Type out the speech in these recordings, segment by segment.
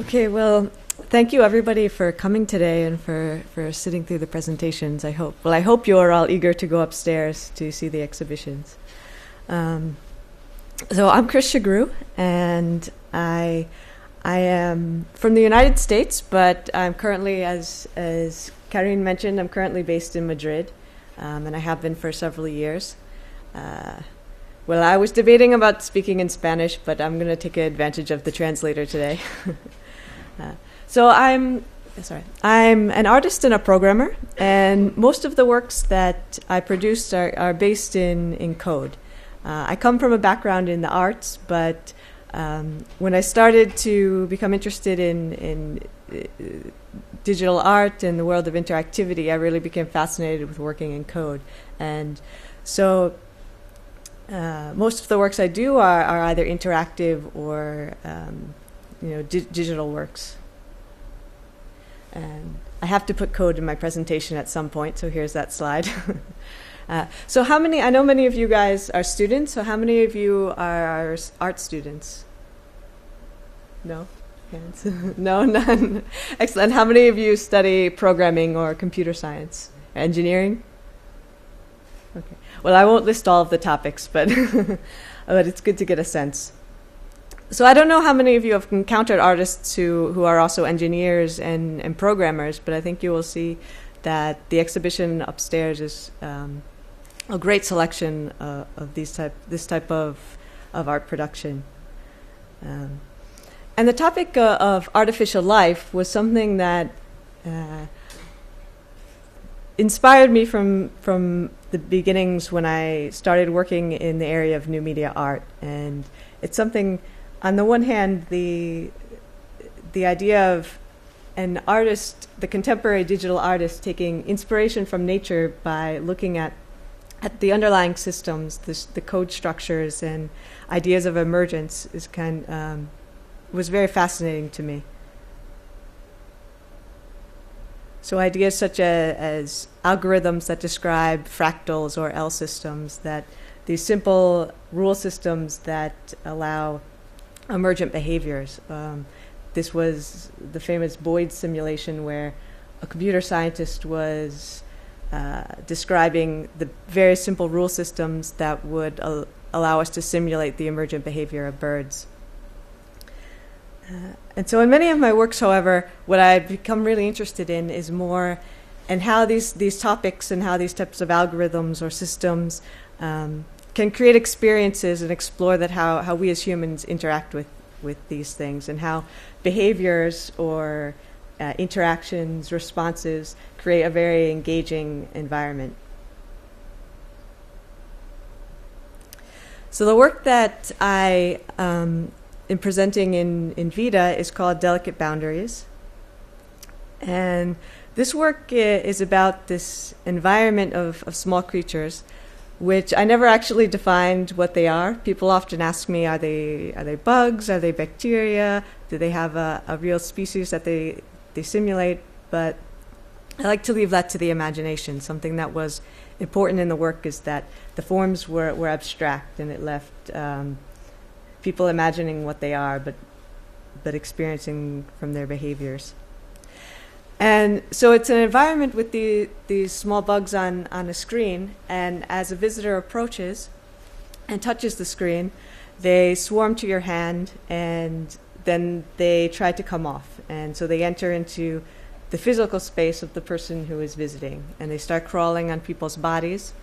Okay, well, thank you everybody for coming today and for sitting through the presentations. I hope you are all eager to go upstairs to see the exhibitions. So I'm Chris Shagru, and I am from the United States, but I'm currently, as Karine mentioned, I'm currently based in Madrid, and I have been for several years. Well, I was debating about speaking in Spanish, but I'm going to take advantage of the translator today. So I'm an artist and a programmer, and most of the works that I produced are based in code. I come from a background in the arts, but when I started to become interested in digital art and the world of interactivity, I really became fascinated with working in code. And so most of the works I do are either interactive or digital works. And I have to put code in my presentation at some point, so here's that slide. So I know many of you guys are students, so how many of you are art students? No? Hands? No, none. Excellent. How many of you study programming or computer science? Engineering? Okay. Well, I won't list all of the topics, but but it's good to get a sense. So I don't know how many of you have encountered artists who are also engineers and programmers, but I think you will see that the exhibition upstairs is a great selection of this type of art production. And the topic of artificial life was something that inspired me from the beginnings when I started working in the area of new media art. And it's something, on the one hand, the idea of an artist, the contemporary digital artist, taking inspiration from nature by looking at the underlying systems, the code structures and ideas of emergence was very fascinating to me. So ideas such as algorithms that describe fractals or L systems, that these simple rule systems that allow emergent behaviors. This was the famous Boyd simulation, where a computer scientist was describing the very simple rule systems that would allow us to simulate the emergent behavior of birds. And so in many of my works, however, what I've become really interested in is more in how these topics and how these types of algorithms or systems can create experiences and explore that how we as humans interact with these things, and how behaviors or interactions, responses create a very engaging environment. So the work that I am presenting in VIDA is called Delicate Boundaries. And this work is about this environment of small creatures, which I never actually defined what they are. People often ask me, are they bugs? Are they bacteria? Do they have a real species that they simulate? But I like to leave that to the imagination. Something that was important in the work is that the forms were abstract, and it left people imagining what they are, but experiencing from their behaviors. And so it's an environment with these small bugs on a screen, and as a visitor approaches and touches the screen, they swarm to your hand, and then they try to come off. And so they enter into the physical space of the person who is visiting, and they start crawling on people's bodies.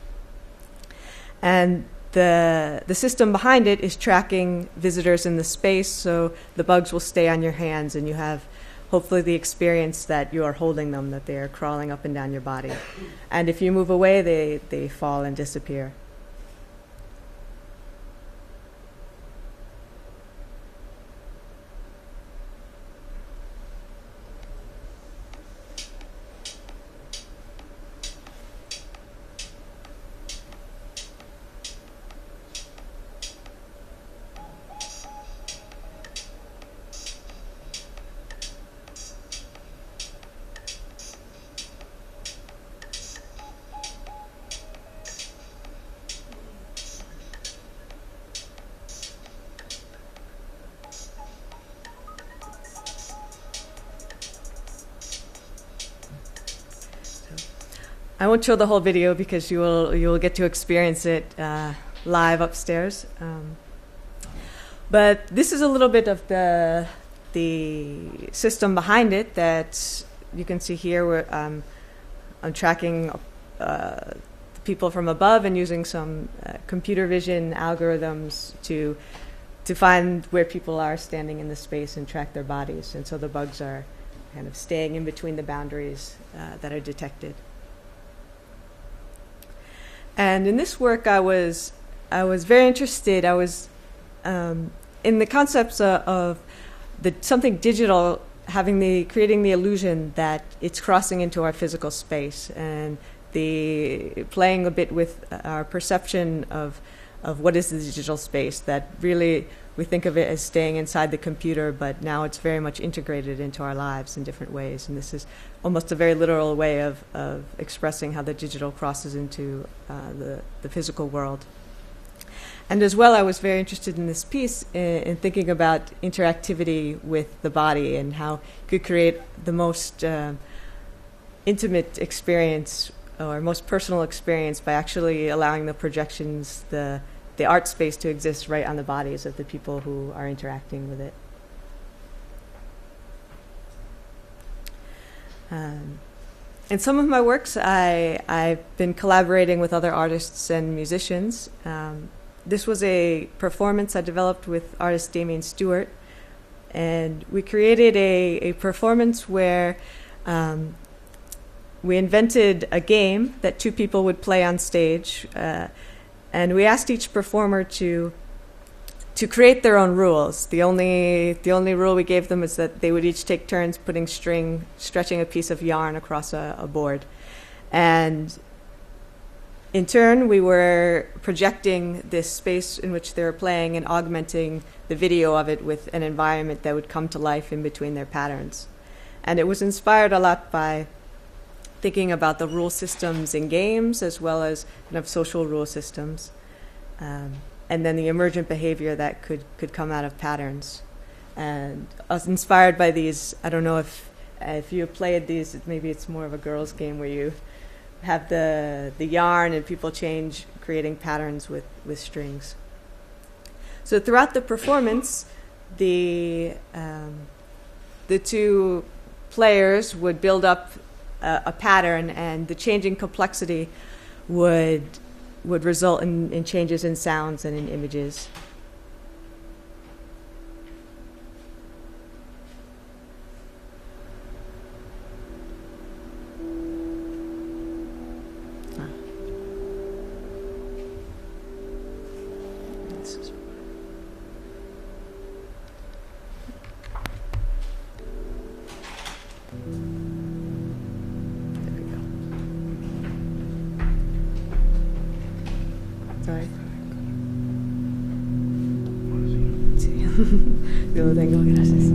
And the system behind it is tracking visitors in the space, so the bugs will stay on your hands, and you have hopefully the experience that you are holding them, that they are crawling up and down your body. And if you move away, they fall and disappear. I won't show the whole video because you will get to experience it live upstairs. But this is a little bit of the system behind it that you can see here. Where I'm tracking people from above and using some computer vision algorithms to find where people are standing in the space and track their bodies. And so the bugs are kind of staying in between the boundaries that are detected. And in this work, I was very interested. I was in the concepts of something digital creating the illusion that it's crossing into our physical space, and playing a bit with our perception of what is the digital space, that really we think of it as staying inside the computer, but now it's very much integrated into our lives in different ways. And this is almost a very literal way of expressing how the digital crosses into the physical world. And as well, I was very interested in this piece in thinking about interactivity with the body and how you could create the most intimate experience or most personal experience by actually allowing the projections, the art space to exist right on the bodies of the people who are interacting with it. In some of my works, I've been collaborating with other artists and musicians. This was a performance I developed with artist Damien Stewart, and we created a performance where we invented a game that two people would play on stage, and we asked each performer to create their own rules. The only rule we gave them is that they would each take turns stretching a piece of yarn across a board, and in turn, we were projecting this space in which they were playing and augmenting the video of it with an environment that would come to life in between their patterns. And it was inspired a lot by thinking about the rule systems in games as well as kind of social rule systems, and then the emergent behavior that could come out of patterns. And I was inspired by these. I don't know if you have played these, maybe it's more of a girls' game where you have the yarn and people change, creating patterns with strings. So throughout the performance, the two players would build up a pattern, and the changing complexity would result in changes in sounds and in images. Sorry. Yo tengo, gracias.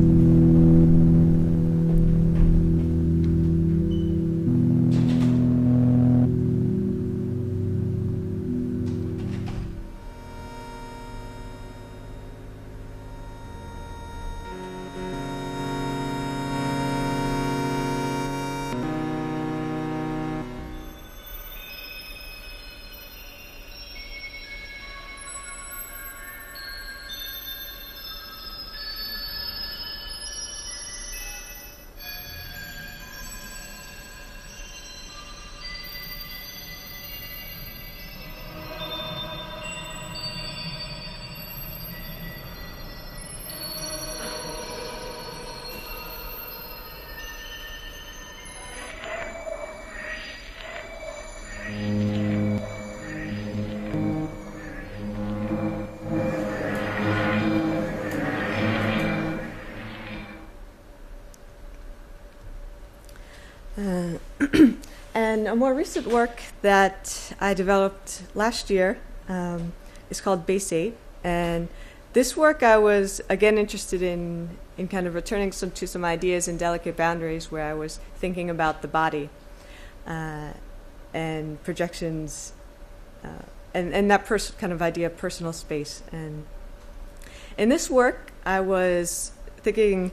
And a more recent work that I developed last year is called Base 8. And this work I was, again, interested in kind of returning to some ideas in Delicate Boundaries, where I was thinking about the body and projections and that kind of idea of personal space. And in this work, I was thinking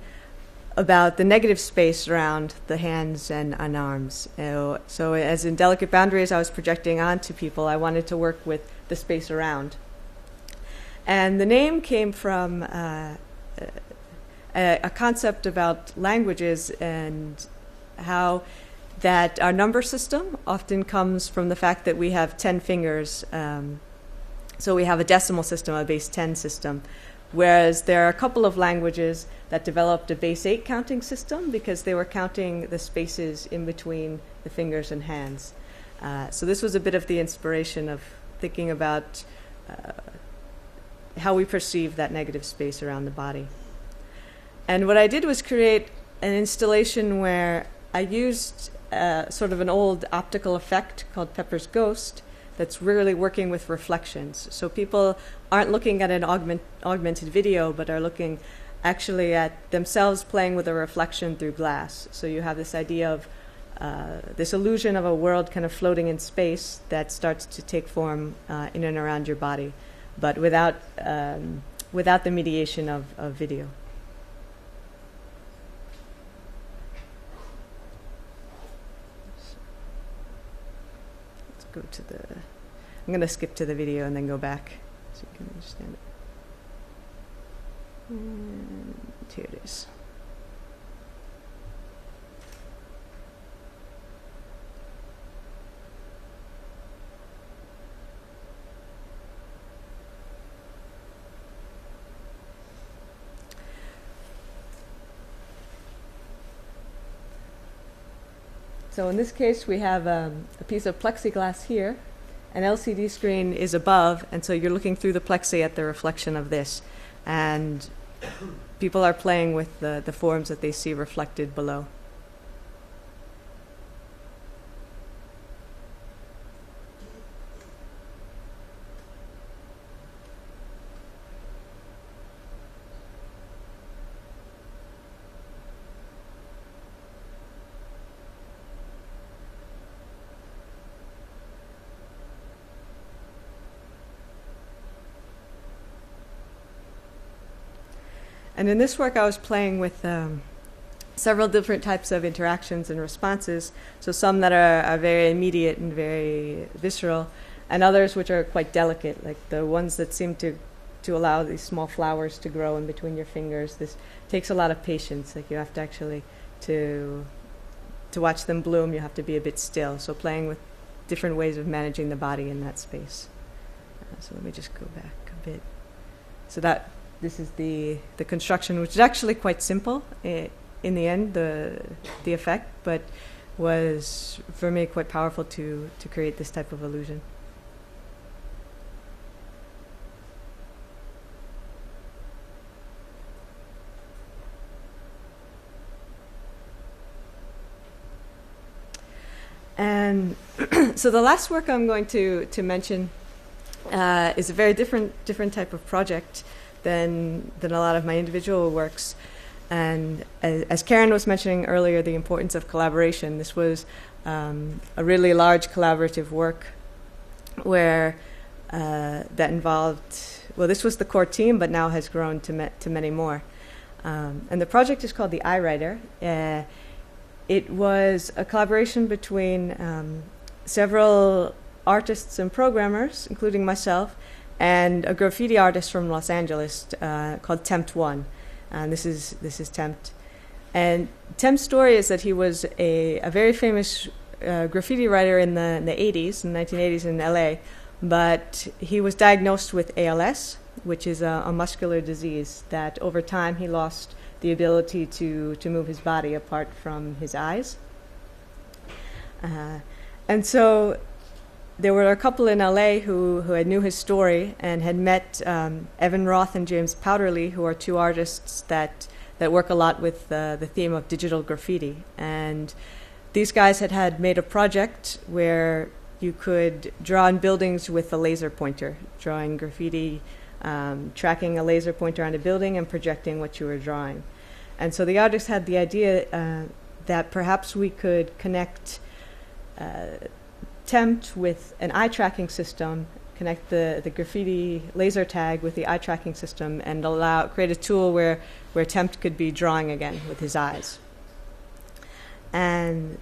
about the negative space around the hands and arms. So as in Delicate Boundaries, I was projecting onto people, I wanted to work with the space around. And the name came from a concept about languages and how that our number system often comes from the fact that we have 10 fingers. So we have a decimal system, a base 10 system, whereas there are a couple of languages that developed a base 8 counting system because they were counting the spaces in between the fingers and hands. So this was a bit of the inspiration of thinking about how we perceive that negative space around the body. And what I did was create an installation where I used sort of an old optical effect called Pepper's Ghost that's really working with reflections. So people aren't looking at an augmented video, but are looking actually at themselves playing with a reflection through glass. So you have this idea of this illusion of a world kind of floating in space that starts to take form in and around your body, but without the mediation of video. Go to the, I'm going to skip to the video and then go back so you can understand it. And here it is. So in this case, we have a piece of plexiglass here. An LCD screen is above, and so you're looking through the plexi at the reflection of this. And people are playing with the forms that they see reflected below. And in this work, I was playing with several different types of interactions and responses. So some that are very immediate and very visceral, and others which are quite delicate, like the ones that seem to allow these small flowers to grow in between your fingers. This takes a lot of patience. Like you have to actually, to watch them bloom, you have to be a bit still. So playing with different ways of managing the body in that space. So let me just go back a bit. So this is the construction, which is actually quite simple in the end, the effect, but was for me quite powerful to create this type of illusion. And so the last work I'm going to mention is a very different type of project than a lot of my individual works. And as Karen was mentioning earlier, the importance of collaboration, this was a really large collaborative work where that involved, well, this was the core team, but now has grown to many more. And the project is called the iWriter. It was a collaboration between several artists and programmers, including myself, and a graffiti artist from Los Angeles called Tempt One. And this is Tempt. And Tempt's story is that he was a very famous graffiti writer in the 80s, in the 1980s in LA, but he was diagnosed with ALS, which is a muscular disease that over time he lost the ability to move his body apart from his eyes. And so there were a couple in LA who had knew his story and had met Evan Roth and James Powderly, who are two artists that work a lot with the theme of digital graffiti. And these guys had made a project where you could draw on buildings with a laser pointer, drawing graffiti, tracking a laser pointer on a building and projecting what you were drawing. And so the artists had the idea that perhaps we could connect Tempt with an eye tracking system connect the graffiti laser tag with the eye tracking system and create a tool where Tempt could be drawing again with his eyes. And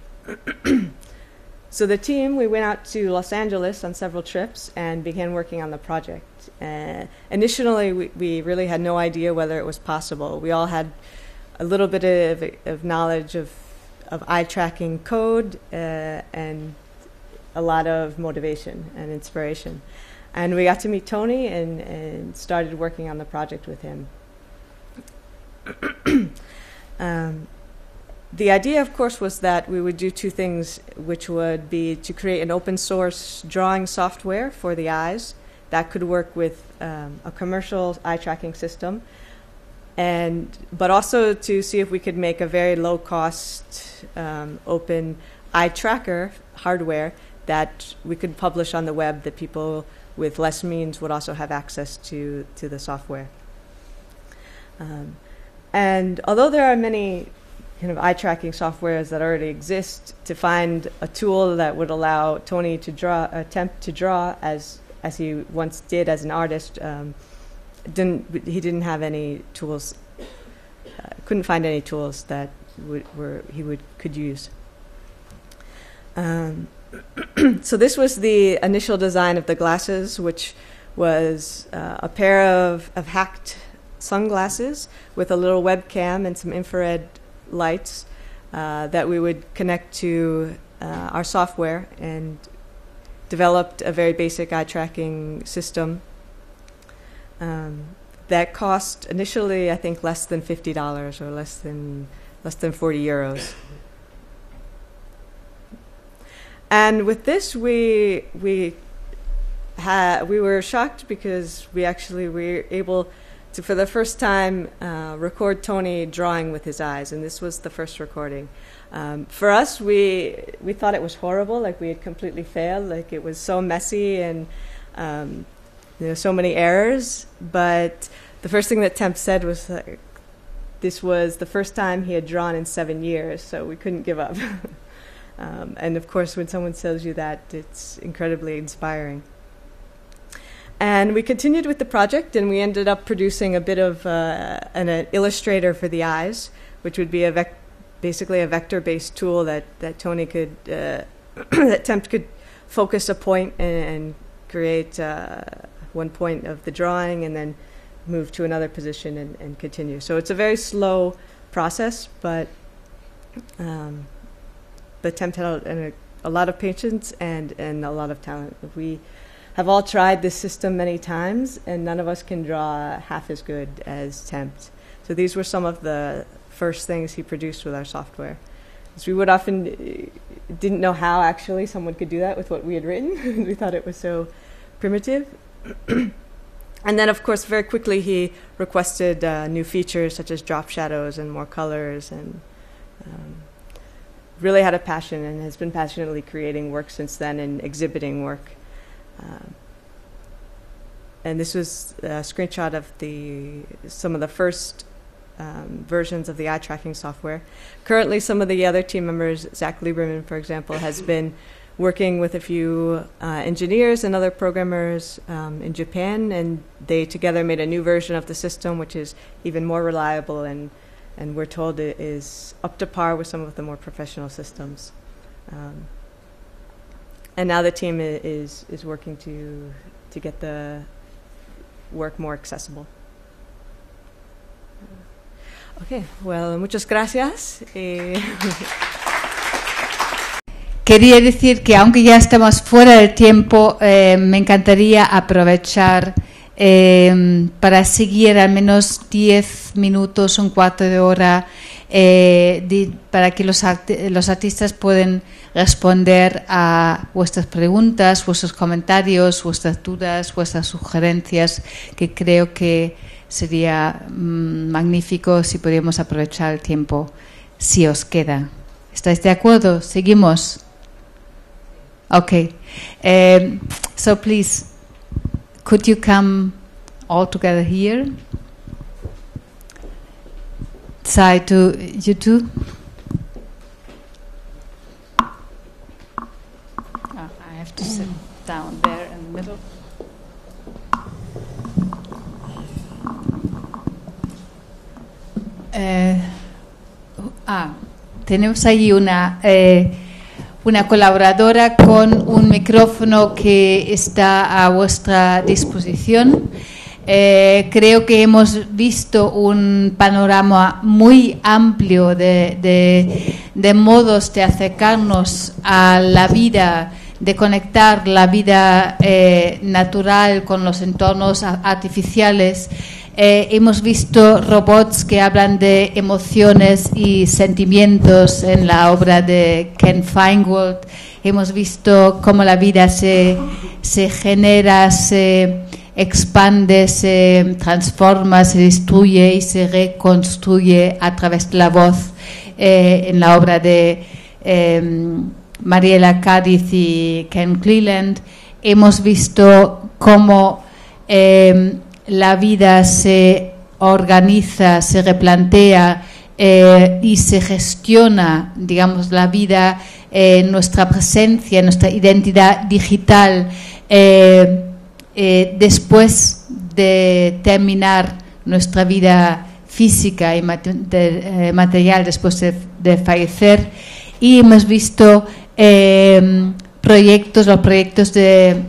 so the team, we went out to Los Angeles on several trips and began working on the project. Initially, we really had no idea whether it was possible. We all had a little bit of knowledge of eye tracking code and a lot of motivation and inspiration. And we got to meet Tony and started working on the project with him. The idea, of course, was that we would do two things, which would be to create an open source drawing software for the eyes that could work with a commercial eye tracking system, but also to see if we could make a very low cost open eye tracker hardware that we could publish on the web, that people with less means would also have access to the software. And although there are many kind of eye tracking softwares that already exist, to find a tool that would allow Tony to attempt to draw as he once did as an artist, he didn't have any tools, couldn't find any tools that could use. So this was the initial design of the glasses, which was a pair of hacked sunglasses with a little webcam and some infrared lights that we would connect to our software, and developed a very basic eye tracking system that cost initially, I think, less than $50 or less than 40 euros. And with this, we were shocked because we were able to, for the first time, record Tony drawing with his eyes, and this was the first recording. For us, we thought it was horrible, like we had completely failed, like it was so messy and so many errors. But the first thing that Tempt said was this was the first time he had drawn in 7 years, so we couldn't give up. And of course, when someone tells you that, it's incredibly inspiring. And we continued with the project, and we ended up producing a bit of an illustrator for the eyes, which would be basically a vector-based tool that Tony could, that Tempt could focus a point and create one point of the drawing and then move to another position and continue. So it's a very slow process, but Tempt had a lot of patience and a lot of talent. We have all tried this system many times, and none of us can draw half as good as Tempt. So these were some of the first things he produced with our software. So we would often didn't know how actually someone could do that with what we had written. We thought it was so primitive. And then, of course, very quickly he requested new features such as drop shadows and more colors, and really had a passion and has been passionately creating work since then and exhibiting work. And this was a screenshot of some of the first versions of the eye tracking software. Currently, some of the other team members, Zach Lieberman, for example, has been working with a few engineers and other programmers in Japan, and they together made a new version of the system, which is even more reliable and we're told it is up to par with some of the more professional systems. And now the team is working to get the work more accessible. Okay, well, muchas gracias. Quería decir que aunque ya estamos fuera del tiempo, me encantaría aprovechar para seguir al menos 10 minutos, un cuarto de hora, para que los artistas puedan responder a vuestras preguntas, vuestros comentarios, vuestras dudas, vuestras sugerencias, que creo que sería magnífico si podíamos aprovechar el tiempo, si os queda. ¿Estáis de acuerdo? ¿Seguimos? Okay. So please, could you come all together here? Tsai, to you too. I have to sit down there in the middle. Tenemos allí una colaboradora con un micrófono que está a vuestra disposición. Creo que hemos visto un panorama muy amplio de modos de acercarnos a la vida, de conectar la vida natural con los entornos artificiales. Hemos visto robots que hablan de emociones y sentimientos en la obra de Ken Feingold. Hemos visto cómo la vida se genera, se expande, se transforma, se destruye y se reconstruye a través de la voz en la obra de Mariela Cádiz y Ken Cleland. Hemos visto cómo la vida se organiza, se replantea y se gestiona, digamos, la vida, nuestra presencia, nuestra identidad digital después de terminar nuestra vida física y material, después de fallecer. Y hemos visto los proyectos de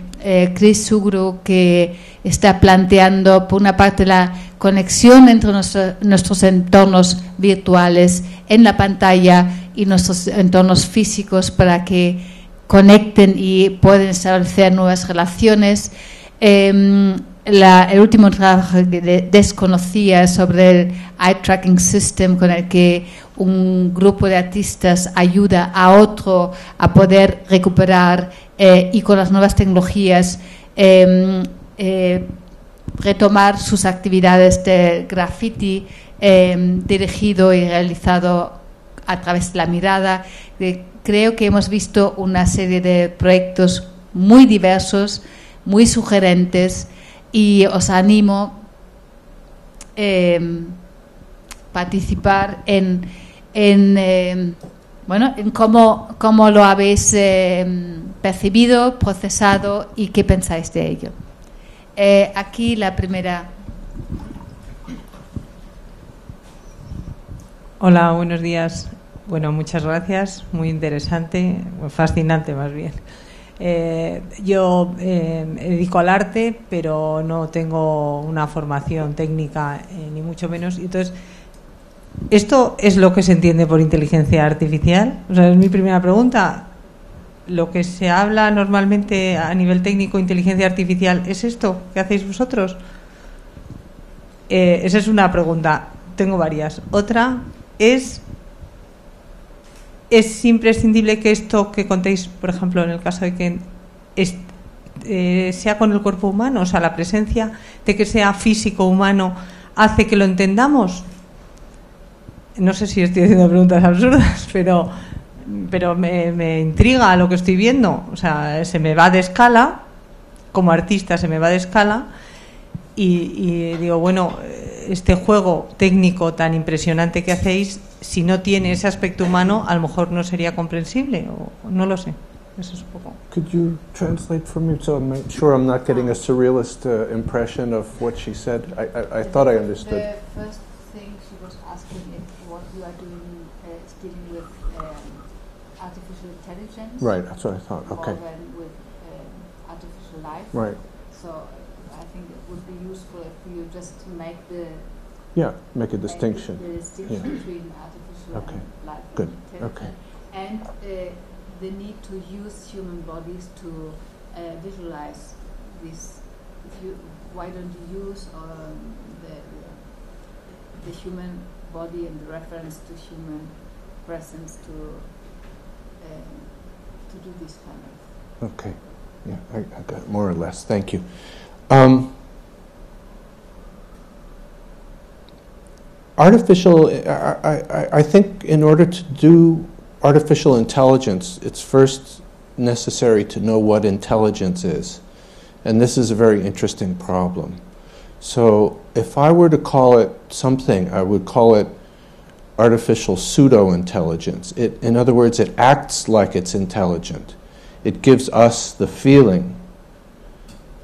Chris Sugru, que está planteando, por una parte, la conexión entre nuestros entornos virtuales en la pantalla y nuestros entornos físicos para que conecten y puedan establecer nuevas relaciones. El último trabajo que desconocía sobre el Eye Tracking System, con el que un grupo de artistas ayuda a otro a poder recuperar y con las nuevas tecnologías retomar sus actividades de graffiti dirigido y realizado a través de la mirada. Creo que hemos visto una serie de proyectos muy diversos, muy sugerentes, y os animo a participar en cómo lo habéis percibido, procesado y qué pensáis de ello. Aquí la primera. Hola, buenos días. Bueno, muchas gracias. Muy interesante, fascinante más bien. Yo me dedico al arte, pero no tengo una formación técnica, ni mucho menos. Entonces, ¿esto es lo que se entiende por inteligencia artificial? O sea, es mi primera pregunta. ¿Lo que se habla normalmente a nivel técnico, inteligencia artificial, es esto que hacéis vosotros? Esa es una pregunta. Tengo varias. Otra ¿es imprescindible que esto que contéis, por ejemplo, en el caso de que sea con el cuerpo humano? O sea, la presencia de que sea físico humano hace que lo entendamos. No sé si estoy haciendo preguntas absurdas, pero me intriga lo que estoy viendo. O sea, se me va de escala, como artista se me va de escala, y digo, bueno, este juego técnico tan impresionante que hacéis, si no tiene ese aspecto humano, a lo mejor no sería comprensible, o no lo sé. Eso es un poco. Could you translate for me so I'm sure I'm not getting a surrealist impression of what she said? I thought I understood. The first thing she was asking if what you are doing is dealing with artificial intelligence. Right, that's what I thought. Okay. More than with artificial life. Right. So I think it would be useful if you just make make a distinction. The distinction between artificial and life. Good. Okay. And the need to use human bodies to visualize this. Why don't you use the human body and the reference to human presence to do this kind of? Okay. Yeah, I got it more or less. Thank you. Artificial, I think in order to do artificial intelligence, it's first necessary to know what intelligence is. And this is a very interesting problem. So if I were to call it something, I would call it artificial pseudo-intelligence. In other words, it acts like it's intelligent. It gives us the feeling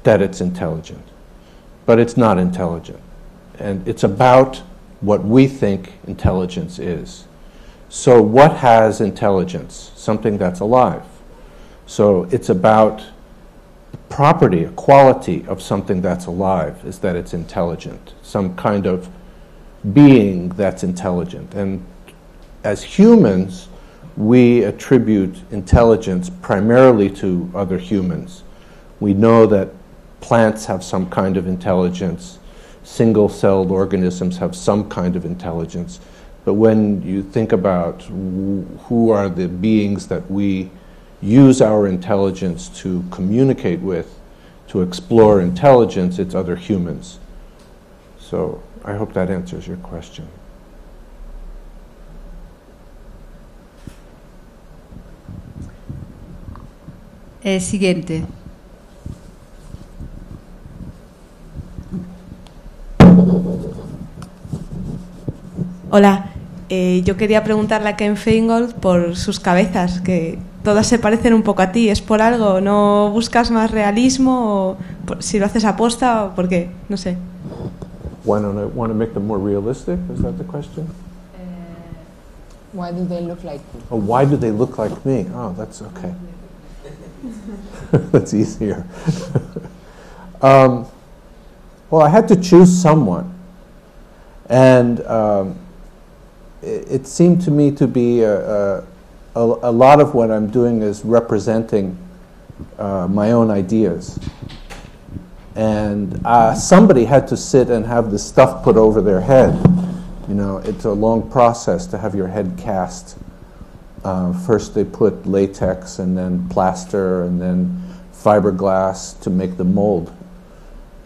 that it's intelligent, but it's not intelligent. And it's about what we think intelligence is. So what has intelligence? Something that's alive. So it's about the property, a quality of something that's alive is that it's intelligent, some kind of being that's intelligent. And as humans, we attribute intelligence primarily to other humans. We know that plants have some kind of intelligence, single-celled organisms have some kind of intelligence, but when you think about who are the beings that we use our intelligence to communicate with, to explore intelligence, it's other humans. So I hope that answers your question. Siguiente. Hola, yo quería preguntarle a Ken Feingold por sus cabezas, que todas se parecen un poco a ti. ¿Es por algo? ¿No buscas más realismo? ¿O si lo haces aposta? ¿O por qué? No sé. Want to make them more realistic? Is that the question? Why do they look like you? Oh, why do they look like me? Oh, that's okay. That's easier. Well, I had to choose someone. And it seemed to me to be a lot of what I'm doing is representing my own ideas. And somebody had to sit and have the stuff put over their head. You know, it's a long process to have your head cast. First they put latex and then plaster and then fiberglass to make the mold.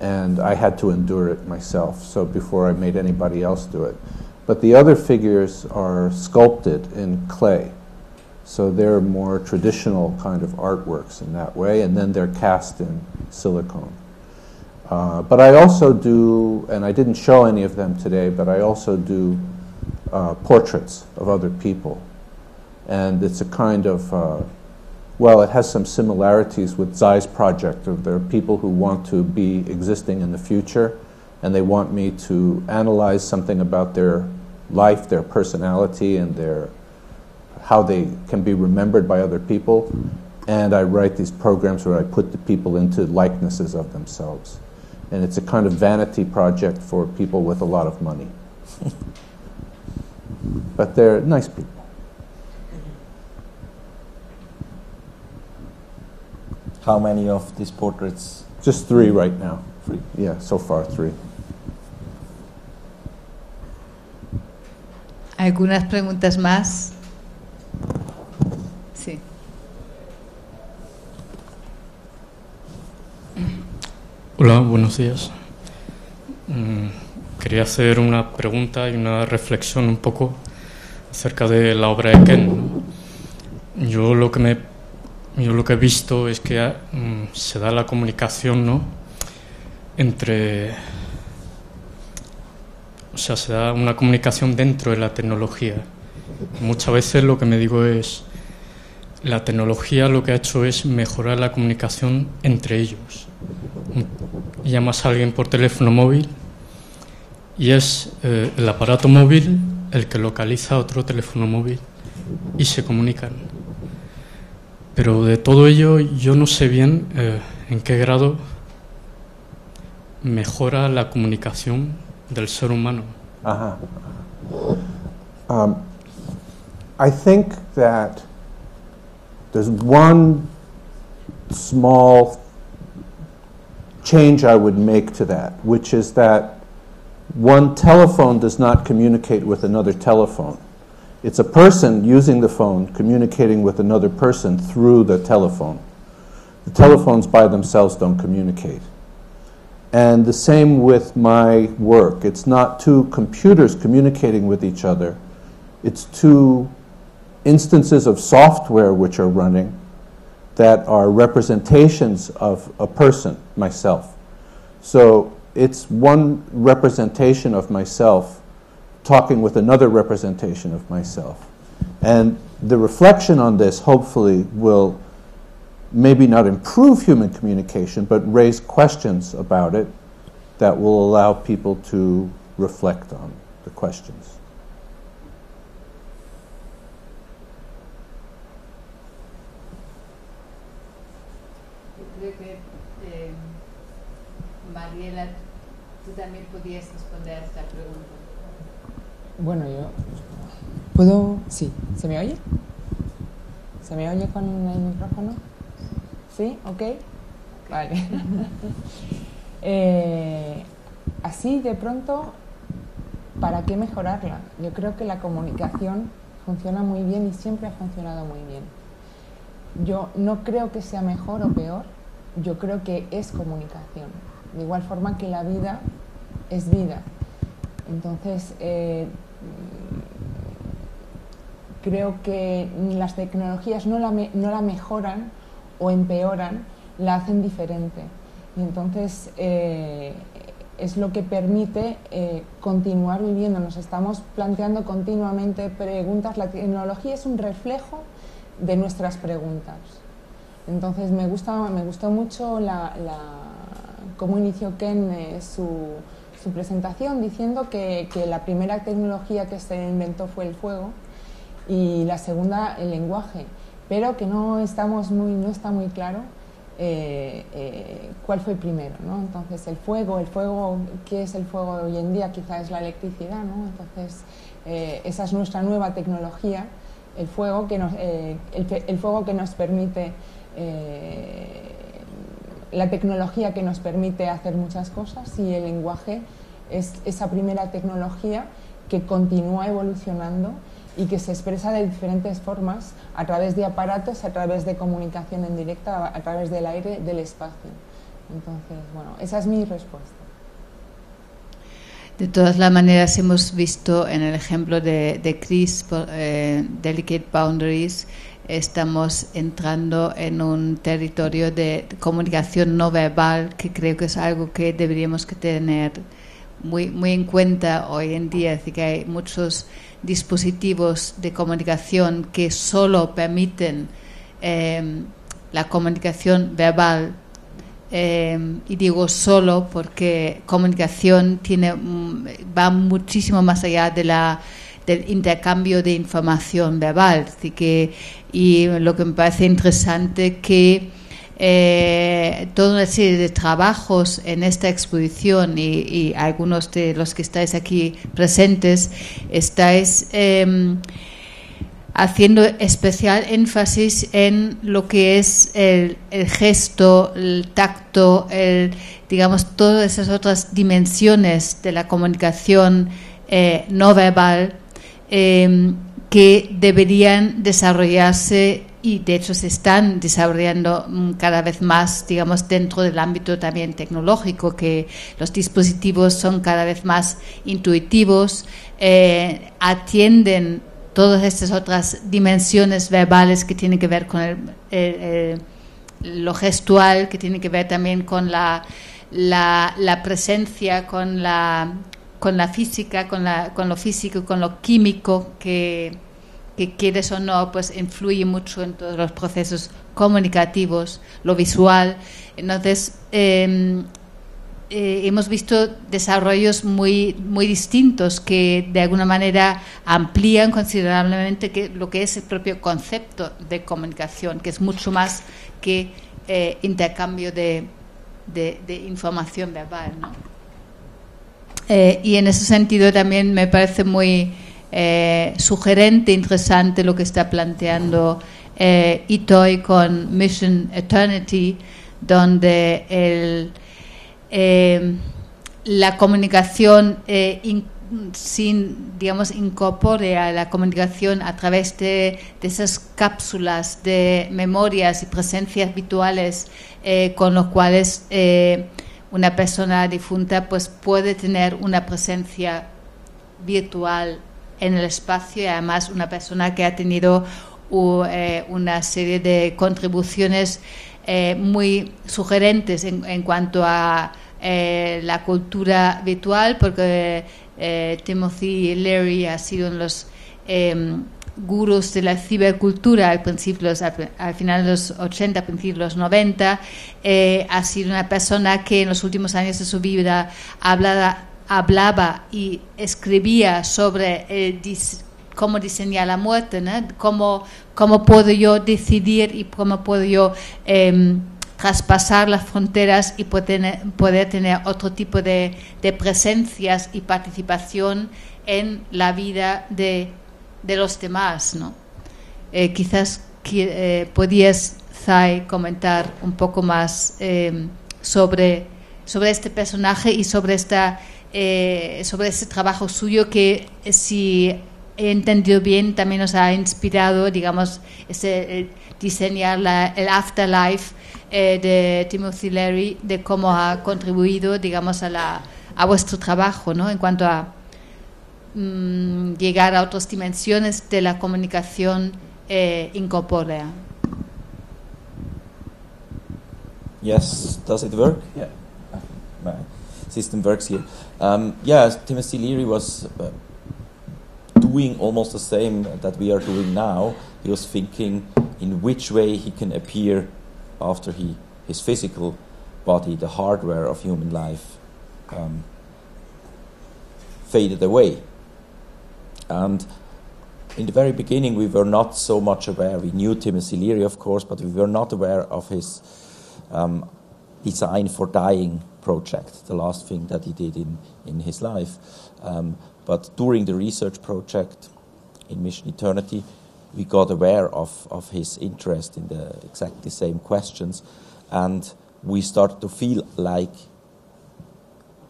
And I had to endure it myself, so before I made anybody else do it. But the other figures are sculpted in clay. So they're more traditional kind of artworks in that way, and then they're cast in silicone. But I also do, and I didn't show any of them today, but I also do portraits of other people. And it's a kind of, well, it has some similarities with Zeiss project. There are people who want to be existing in the future, and they want me to analyze something about their life, their personality, and how they can be remembered by other people. And I write these programs where I put the people into likenesses of themselves. And it's a kind of vanity project for people with a lot of money. But they're nice people. How many of these portraits? Just 3 right now. 3. Yeah, so far 3. ¿Algunas preguntas más? Sí. Hola, buenos días. Quería hacer una pregunta y una reflexión un poco acerca de la obra de Ken. Yo lo que he visto es que se da la comunicación, ¿no? Se da una comunicación dentro de la tecnología. Muchas veces lo que me digo es, la tecnología lo que ha hecho es mejorar la comunicación entre ellos. Llamas a alguien por teléfono móvil y es el aparato móvil el que localiza otro teléfono móvil y se comunican. Pero de todo ello yo no sé bien en qué grado mejora la comunicación del ser humano. I think that there's one small change I would make to that, which is that one telephone does not communicate with another telephone. It's a person using the phone communicating with another person through the telephone. The telephones by themselves don't communicate. And the same with my work. It's not 2 computers communicating with each other. It's 2 instances of software which are running that are representations of a person, myself. So it's one representation of myself talking with another representation of myself. And the reflection on this hopefully will maybe not improve human communication, but raise questions about it that will allow people to reflect on the questions. Yo creo que Mariela, tú también podías responder a esta pregunta. Bueno, yo puedo... Sí, ¿se me oye? ¿Se me oye con el micrófono? ¿Sí? ¿Ok? Vale. Así de pronto, ¿para qué mejorarla? Yo creo que la comunicación funciona muy bien y siempre ha funcionado muy bien. Yo no creo que sea mejor o peor, yo creo que es comunicación. De igual forma que la vida es vida. Entonces, creo que las tecnologías no la mejoran o empeoran, la hacen diferente. Y entonces es lo que permite continuar viviendo. Nos estamos planteando continuamente preguntas. La tecnología es un reflejo de nuestras preguntas. Entonces me gustó mucho cómo inició Ken su presentación diciendo que la primera tecnología que se inventó fue el fuego y la segunda el lenguaje, pero que no está muy claro cuál fue primero, ¿no? Entonces el fuego, ¿qué es el fuego hoy en día? Quizá es la electricidad, ¿no? Entonces esa es nuestra nueva tecnología, el fuego que nos permite, la tecnología que nos permite hacer muchas cosas, y el lenguaje es esa primera tecnología que continúa evolucionando y que se expresa de diferentes formas, a través de aparatos, a través de comunicación en directa, a través del aire, del espacio. Entonces, bueno, esa es mi respuesta. De todas las maneras, hemos visto en el ejemplo de Chris, Delicate Boundaries, estamos entrando en un territorio de comunicación no verbal, que creo que es algo que deberíamos que tener muy en cuenta hoy en día. Es decir, que hay muchos dispositivos de comunicación que solo permiten la comunicación verbal, y digo solo porque comunicación va muchísimo más allá del intercambio de información verbal. Así que, y lo que me parece interesante que toda una serie de trabajos en esta exposición, y algunos de los que estáis aquí presentes estáis haciendo especial énfasis en lo que es el gesto, el tacto, digamos, todas esas otras dimensiones de la comunicación no verbal que deberían desarrollarse, y de hecho se están desarrollando cada vez más, digamos, dentro del ámbito también tecnológico, que los dispositivos son cada vez más intuitivos, atienden todas estas otras dimensiones verbales que tienen que ver con lo gestual, que tienen que ver también con la presencia, con la física, con lo físico, con lo químico, que quieres o no, pues influye mucho en todos los procesos comunicativos, lo visual. Entonces, hemos visto desarrollos muy distintos que de alguna manera amplían considerablemente lo que es el propio concepto de comunicación, que es mucho más que intercambio de información verbal, ¿no? Y en ese sentido también me parece muy sugerente, interesante lo que está planteando Itoi con Mission Eternity, donde la comunicación incorpora la comunicación a través de esas cápsulas de memorias y presencias virtuales, con los cuales una persona difunta pues puede tener una presencia virtual en el espacio, y además una persona que ha tenido una serie de contribuciones muy sugerentes en cuanto a la cultura virtual, porque Timothy Leary ha sido uno de los gurús de la cibercultura al final de los 80, principios de los 90. Ha sido una persona que en los últimos años de su vida ha hablaba y escribía sobre cómo diseñar la muerte, ¿no? Cómo puedo yo decidir y cómo puedo yo traspasar las fronteras y poder tener otro tipo de presencias y participación en la vida de los demás, ¿no? Quizás podías, Zai, comentar un poco más sobre este personaje y sobre este trabajo suyo que, si he entendido bien, también nos ha inspirado, digamos, diseñar el afterlife de Timothy Leary, de cómo ha contribuido, digamos, a vuestro trabajo, ¿no? En cuanto a llegar a otras dimensiones de la comunicación incorpórea. Yes, does it work? Yeah, my system works here. Timothy Leary was doing almost the same that we are doing now. He was thinking in which way he can appear after his physical body, the hardware of human life, faded away. And in the very beginning, we were not so much aware. We knew Timothy Leary, of course, but we were not aware of his Design for Dying project, the last thing that he did in his life. But during the research project in Mission Eternity, we got aware of his interest in the exactly same questions, and we started to feel like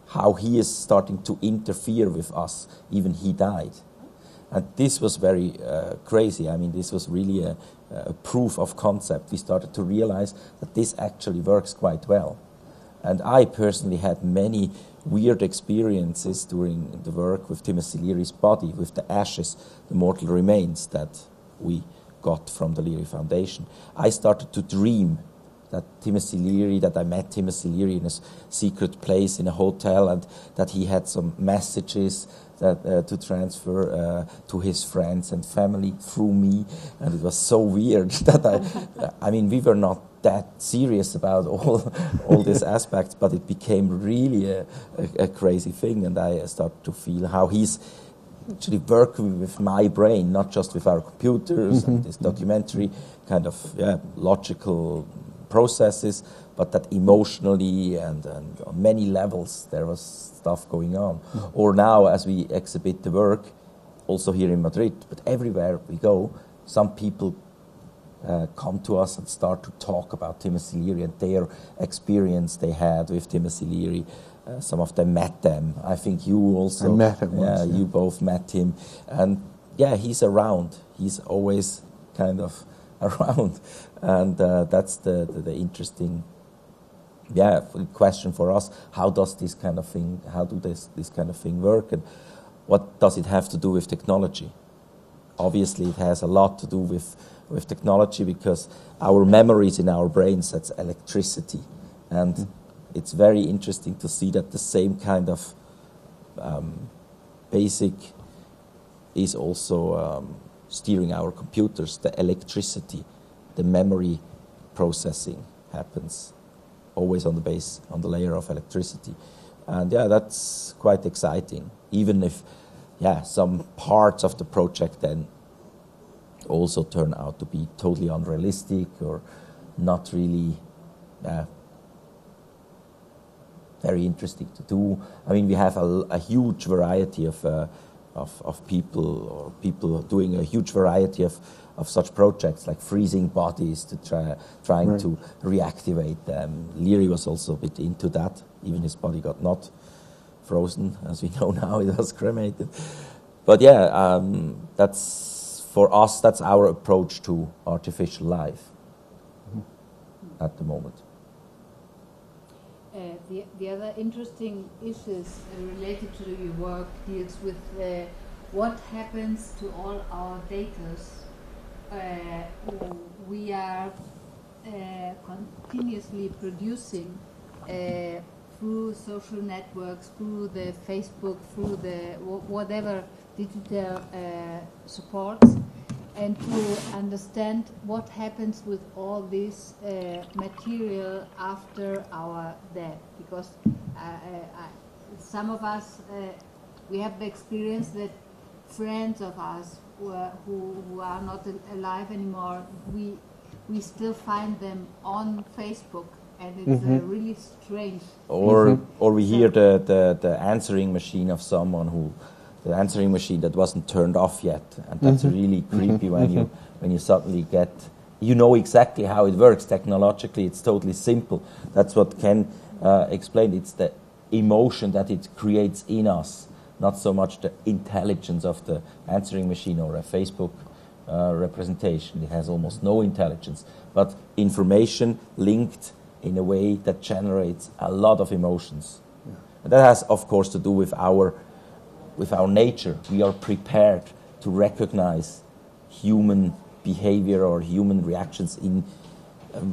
how he is starting to interfere with us. Even he died. And this was very crazy. I mean, this was really a proof of concept. We started to realize that this actually works quite well. And I personally had many weird experiences during the work with Timothy Leary's body, with the ashes, the mortal remains that we got from the Leary Foundation. I started to dream that I met Timothy Leary in a secret place in a hotel, and that he had some messages that to transfer to his friends and family through me. And it was so weird that I mean, we were not that serious about all these aspects, but it became really a crazy thing, and I started to feel how he's actually working with my brain, not just with our computers and this documentary kind of logical processes, but that emotionally and on many levels there was stuff going on. Or now, as we exhibit the work, also here in Madrid, but everywhere we go, some people come to us and start to talk about Timothy Leary and their experience they had with Timothy Leary. Some of them met them. I think you also. I met him once. You both met him. And he's around. He's always kind of around. And that's the interesting question for us. How does this kind of thing, this kind of thing work? And what does it have to do with technology? Obviously, it has a lot to do with technology, because our memories in our brains, that's electricity. And it's very interesting to see that the same kind of basic is also steering our computers. The electricity, the memory processing happens always on the layer of electricity. And that's quite exciting, even if some parts of the project then also turn out to be totally unrealistic or not really very interesting to do. I mean, we have a huge variety of people, or people doing a huge variety of such projects, like freezing bodies to trying to reactivate them. Leary was also a bit into that. Even his body got not frozen, as we know now, it was cremated. But that's, for us, that's our approach to artificial life at the moment. The other interesting issues related to your work deals with what happens to all our data. We are continuously producing through social networks, through the Facebook, through the whatever digital supports, and to understand what happens with all this material after our death, because some of us, we have the experience that friends of us who are not alive anymore, we still find them on Facebook, and it's really strange. Or we hear the answering machine of someone the answering machine that wasn't turned off yet, and that's really creepy when you suddenly get, you know exactly how it works technologically. It's totally simple. That's what Ken explained. It's the emotion that it creates in us, not so much the intelligence of the answering machine or a Facebook representation. It has almost no intelligence, but information linked in a way that generates a lot of emotions. Yeah. And that has, of course, to do with our nature. We are prepared to recognize human behavior or human reactions in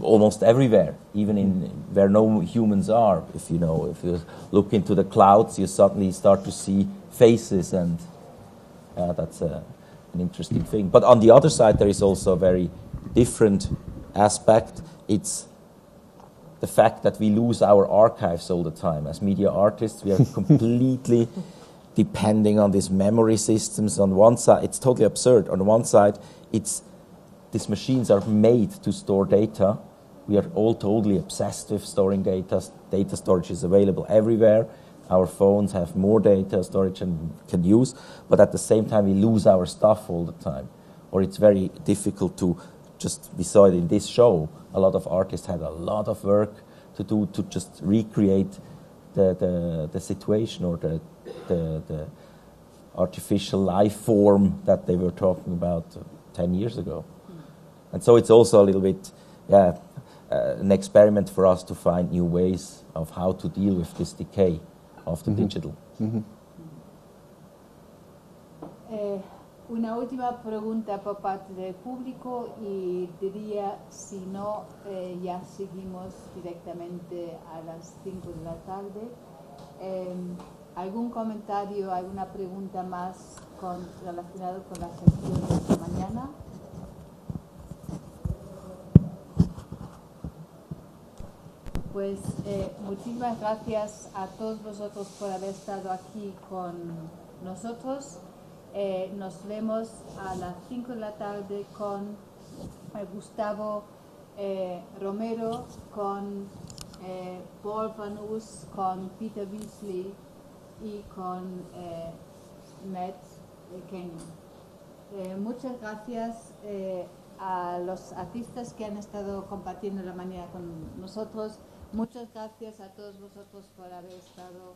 almost everywhere, even in where no humans are. If you look into the clouds, you suddenly start to see faces, and that's an interesting thing. But on the other side, there is also a very different aspect. It's the fact that we lose our archives all the time. As media artists, we are completely depending on these memory systems. On one side, it's totally absurd. On one side, these machines are made to store data. We are all totally obsessed with storing data. Data storage is available everywhere. Our phones have more data storage than we can use, but at the same time, we lose our stuff all the time. Or it's very difficult to we saw it in this show. A lot of artists had a lot of work to do to just recreate the situation or the artificial life form that they were talking about 10 years ago. And so it's also a little bit an experiment for us to find new ways of how to deal with this decay of the digital. Una última pregunta por parte del público, y diría, si no, ya seguimos directamente a las 5 de la tarde. ¿Algún comentario, alguna pregunta más relacionado con la sesión de esta mañana? Pues muchísimas gracias a todos vosotros por haber estado aquí con nosotros. Nos vemos a las 5 de la tarde con Gustavo Romero, con Paul Van Oos, con Peter Beasley y con Matt Kenyon. Muchas gracias a los artistas que han estado compartiendo la mañana con nosotros. Muchas gracias a todos vosotros por haber estado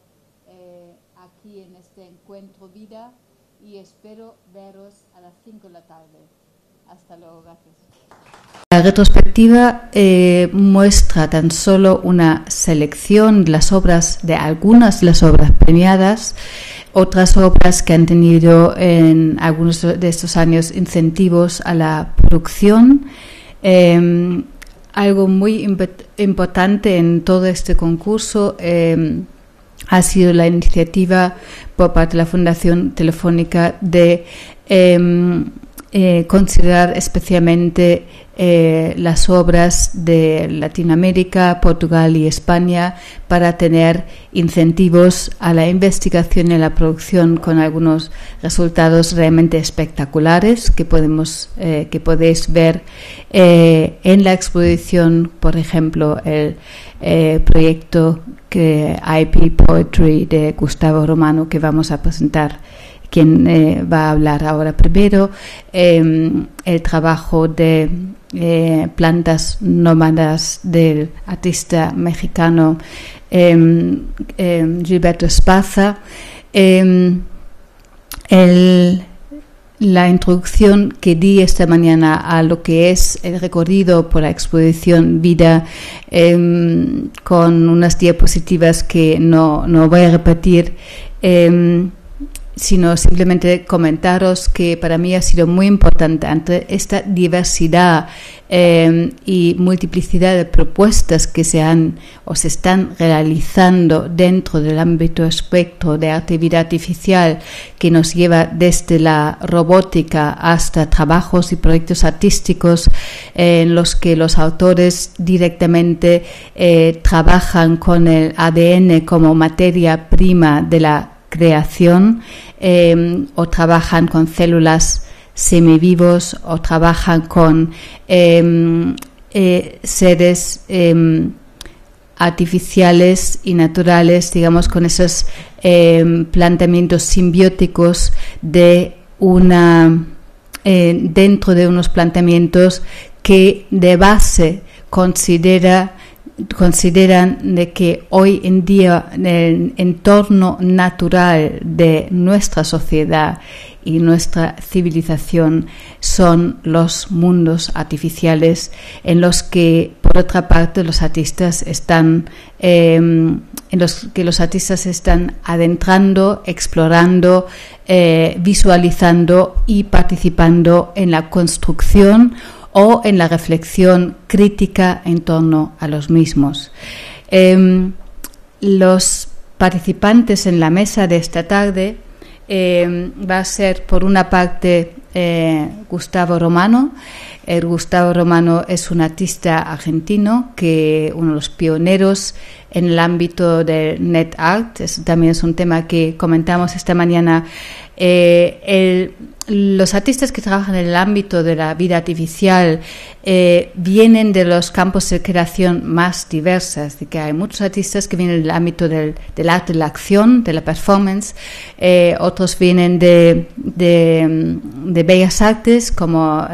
aquí en este encuentro Vida, y espero veros a las 5 de la tarde. Hasta luego, gracias. La retrospectiva muestra tan solo una selección de las obras, de algunas de las obras premiadas, otras obras que han tenido en algunos de estos años incentivos a la producción. Algo muy importante en todo este concurso ha sido la iniciativa por parte de la Fundación Telefónica de considerar especialmente las obras de Latinoamérica, Portugal y España para tener incentivos a la investigación y a la producción, con algunos resultados realmente espectaculares que podéis ver en la exposición. Por ejemplo, el proyecto IP Poetry de Gustavo Romano, que vamos a presentar, quien va a hablar ahora primero, el trabajo de plantas nómadas del artista mexicano Gilberto Espaza, la introducción que di esta mañana a lo que es el recorrido por la exposición Vida, con unas diapositivas que no voy a repetir, sino simplemente comentaros que para mí ha sido muy importante ante esta diversidad y multiplicidad de propuestas que se están realizando dentro del ámbito espectro de arte y vida artificial, que nos lleva desde la robótica hasta trabajos y proyectos artísticos en los que los autores directamente trabajan con el ADN como materia prima de la creación, o trabajan con células semivivos, o trabajan con seres artificiales y naturales, digamos, con esos planteamientos simbióticos de dentro de unos planteamientos que de base consideran de que hoy en día el entorno natural de nuestra sociedad y nuestra civilización son los mundos artificiales, en los que por otra parte los artistas están adentrando, explorando, visualizando y participando en la construcción o en la reflexión crítica en torno a los mismos. Los participantes en la mesa de esta tarde va a ser, por una parte, Gustavo Romano. Gustavo Romano es un artista argentino, uno de los pioneros en el ámbito del net art. También es un tema que comentamos esta mañana. Los artistas que trabajan en el ámbito de la vida artificial vienen de los campos de creación más diversas, de que hay muchos artistas que vienen del ámbito del arte de la acción, de la performance, otros vienen de bellas artes como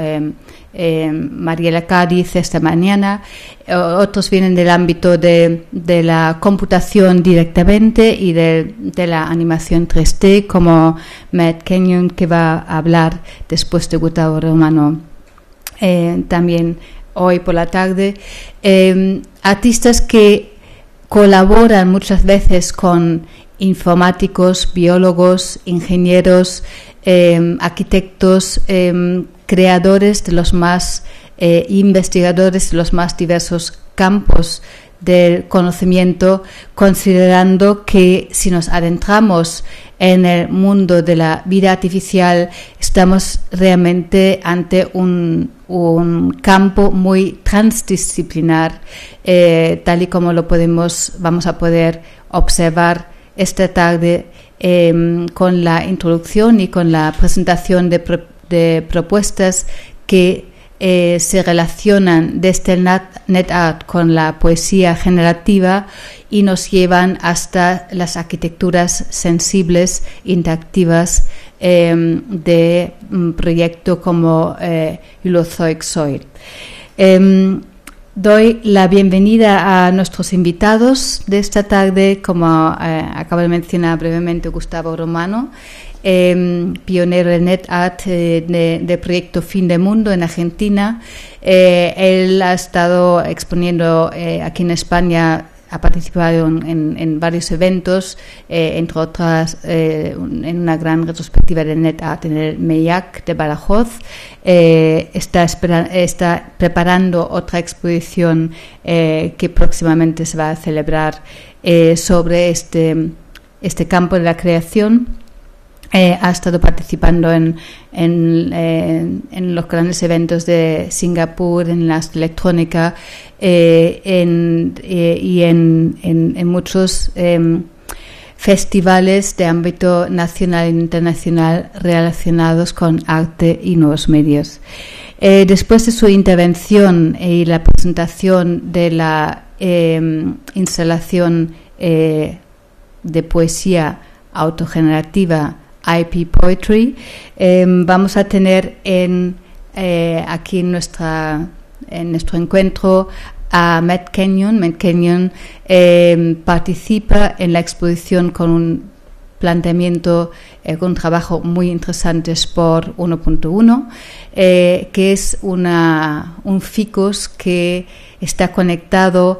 Mariela Cádiz esta mañana, otros vienen del ámbito de la computación directamente y de la animación 3D como Matt Kenyon, que va a hablar después de Gustavo Romano también hoy por la tarde. Artistas que colaboran muchas veces con informáticos, biólogos, ingenieros, arquitectos, creadores de los más investigadores de los más diversos campos del conocimiento, considerando que si nos adentramos en el mundo de la vida artificial estamos realmente ante un campo muy transdisciplinar, tal y como vamos a poder observar esta tarde con la introducción y con la presentación de propuestas que se relacionan desde el net art con la poesía generativa y nos llevan hasta las arquitecturas sensibles, interactivas de un proyecto como Holozoic Soil. Doy la bienvenida a nuestros invitados de esta tarde, como acaba de mencionar brevemente Gustavo Romano, pionero del net art de proyecto Fin de Mundo en Argentina. Él ha estado exponiendo aquí en España, ha participado en varios eventos, entre otras en una gran retrospectiva de net art en el MEIAC de Badajoz. Está preparando otra exposición que próximamente se va a celebrar sobre este campo de la creación. Ha estado participando en los grandes eventos de Singapur, en la electrónica y en muchos festivales de ámbito nacional e internacional relacionados con arte y nuevos medios. Después de su intervención y la presentación de la instalación de poesía autogenerativa IP Poetry, vamos a tener aquí en nuestro encuentro a Matt Kenyon. Matt Kenyon participa en la exposición con un planteamiento, con un trabajo muy interesante, Spore 1.1, que es un ficus que está conectado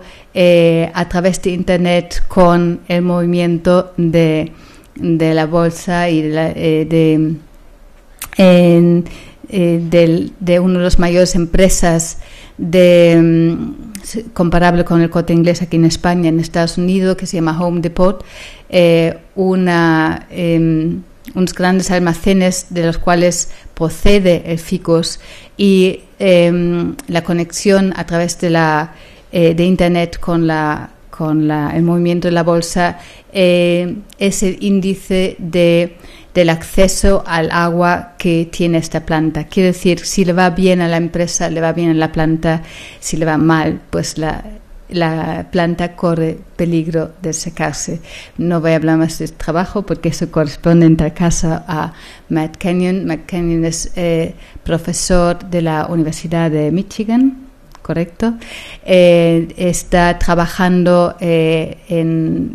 a través de Internet con el movimiento de de la bolsa y de una de las mayores empresas comparable con el Corte Inglés aquí en España, en Estados Unidos, que se llama Home Depot, unos grandes almacenes de los cuales procede el ficus, y la conexión a través de Internet con el movimiento de la bolsa es el índice del acceso al agua que tiene esta planta. Quiero decir, si le va bien a la empresa, le va bien a la planta; si le va mal, pues la planta corre peligro de secarse. No voy a hablar más de este trabajo porque eso corresponde en tal caso a Matt Kenyon. Matt Kenyon es profesor de la Universidad de Michigan, ¿correcto? Está trabajando en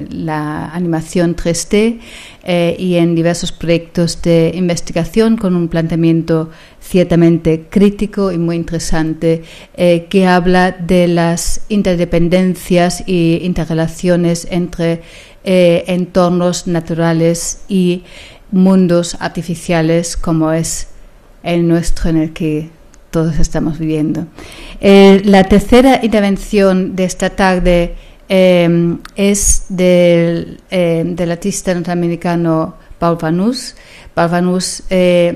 la animación 3D y en diversos proyectos de investigación con un planteamiento ciertamente crítico y muy interesante, que habla de las interdependencias y interrelaciones entre entornos naturales y mundos artificiales como es el nuestro, en el que todos estamos viviendo. La tercera intervención de esta tarde es del artista norteamericano Paul Vanus. Paul Vanus es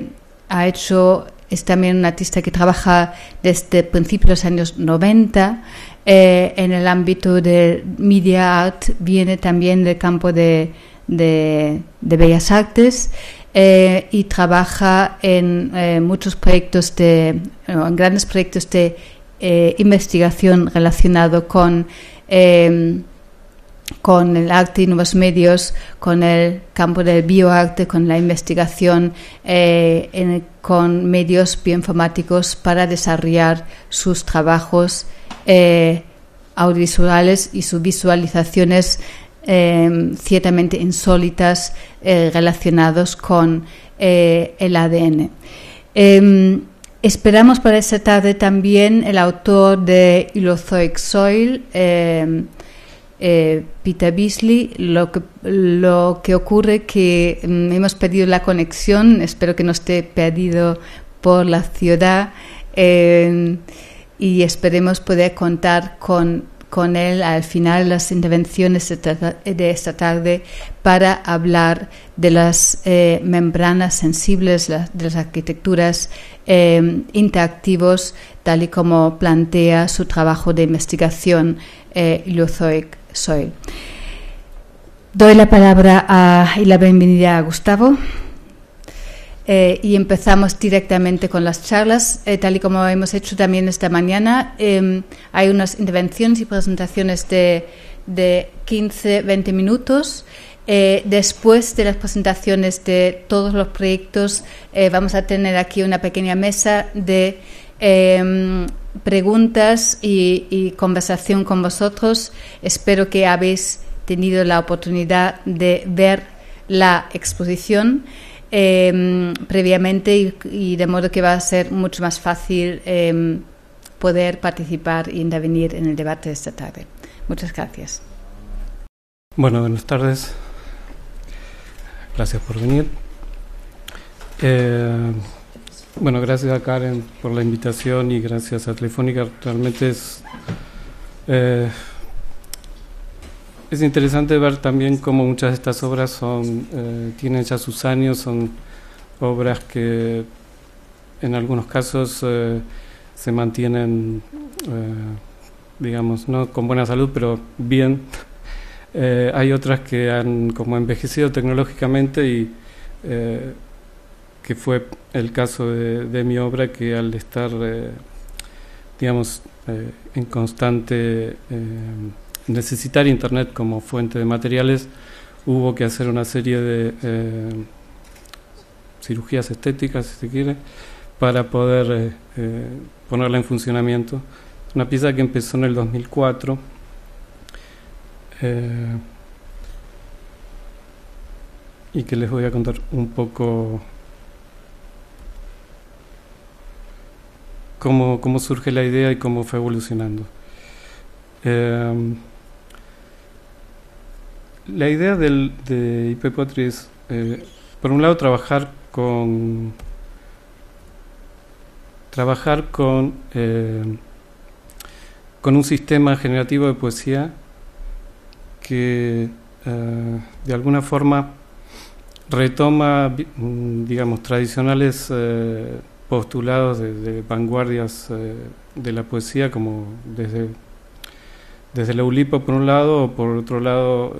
también un artista que trabaja desde principios de los años 90 en el ámbito de media art. Viene también del campo de bellas artes. Y trabaja en muchos proyectos en grandes proyectos de investigación relacionado con el arte y nuevos medios, con el campo del bioarte, con la investigación con medios bioinformáticos para desarrollar sus trabajos audiovisuales y sus visualizaciones ciertamente insólitas relacionados con el ADN. Esperamos para esta tarde también el autor de Holozoic Soil, Peter Beasley. Lo que ocurre que hemos perdido la conexión, espero que no esté perdido por la ciudad, y esperemos poder contar con él al final de las intervenciones de esta tarde para hablar de las membranas sensibles, de las arquitecturas interactivos, tal y como plantea su trabajo de investigación Holozoic Soil. Doy la palabra y la bienvenida a Gustavo. Y empezamos directamente con las charlas, tal y como hemos hecho también esta mañana. Hay unas intervenciones y presentaciones de 15-20 minutos. Después de las presentaciones de todos los proyectos, vamos a tener aquí una pequeña mesa de preguntas y conversación con vosotros. Espero que habéis tenido la oportunidad de ver la exposición previamente, y de modo que va a ser mucho más fácil poder participar e intervenir en el debate de esta tarde. Muchas gracias. Bueno, buenas tardes. Gracias por venir. Bueno, gracias a Karen por la invitación y gracias a Telefónica. Realmente es interesante ver también cómo muchas de estas obras tienen ya sus años, son obras que en algunos casos se mantienen, digamos, no con buena salud, pero bien. Hay otras que han como envejecido tecnológicamente y que fue el caso de mi obra, que al estar, digamos, en constante necesitar Internet como fuente de materiales, hubo que hacer una serie de cirugías estéticas, si se quiere, para poder ponerla en funcionamiento. Una pieza que empezó en el 2004 y que les voy a contar un poco cómo surge la idea y cómo fue evolucionando. la idea de IP Poetry es, por un lado, trabajar con un sistema generativo de poesía que de alguna forma retoma, digamos, tradicionales postulados de vanguardias de la poesía, como desde la Oulipo por un lado, o por otro lado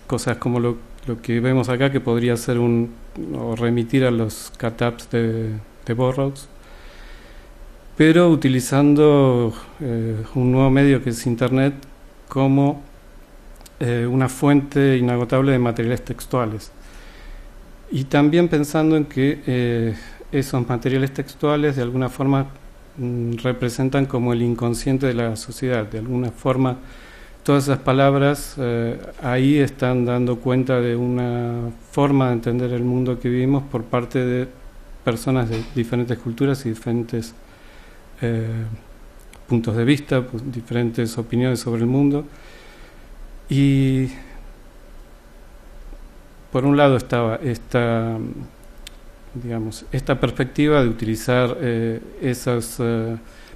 cosas como lo que vemos acá, que podría ser o remitir a los kataps de Burroughs, pero utilizando un nuevo medio que es Internet como una fuente inagotable de materiales textuales. Y también pensando en que esos materiales textuales de alguna forma representan como el inconsciente de la sociedad. De alguna forma, todas esas palabras ahí están dando cuenta de una forma de entender el mundo que vivimos por parte de personas de diferentes culturas y diferentes puntos de vista, diferentes opiniones sobre el mundo. Y por un lado estaba esta perspectiva de utilizar esos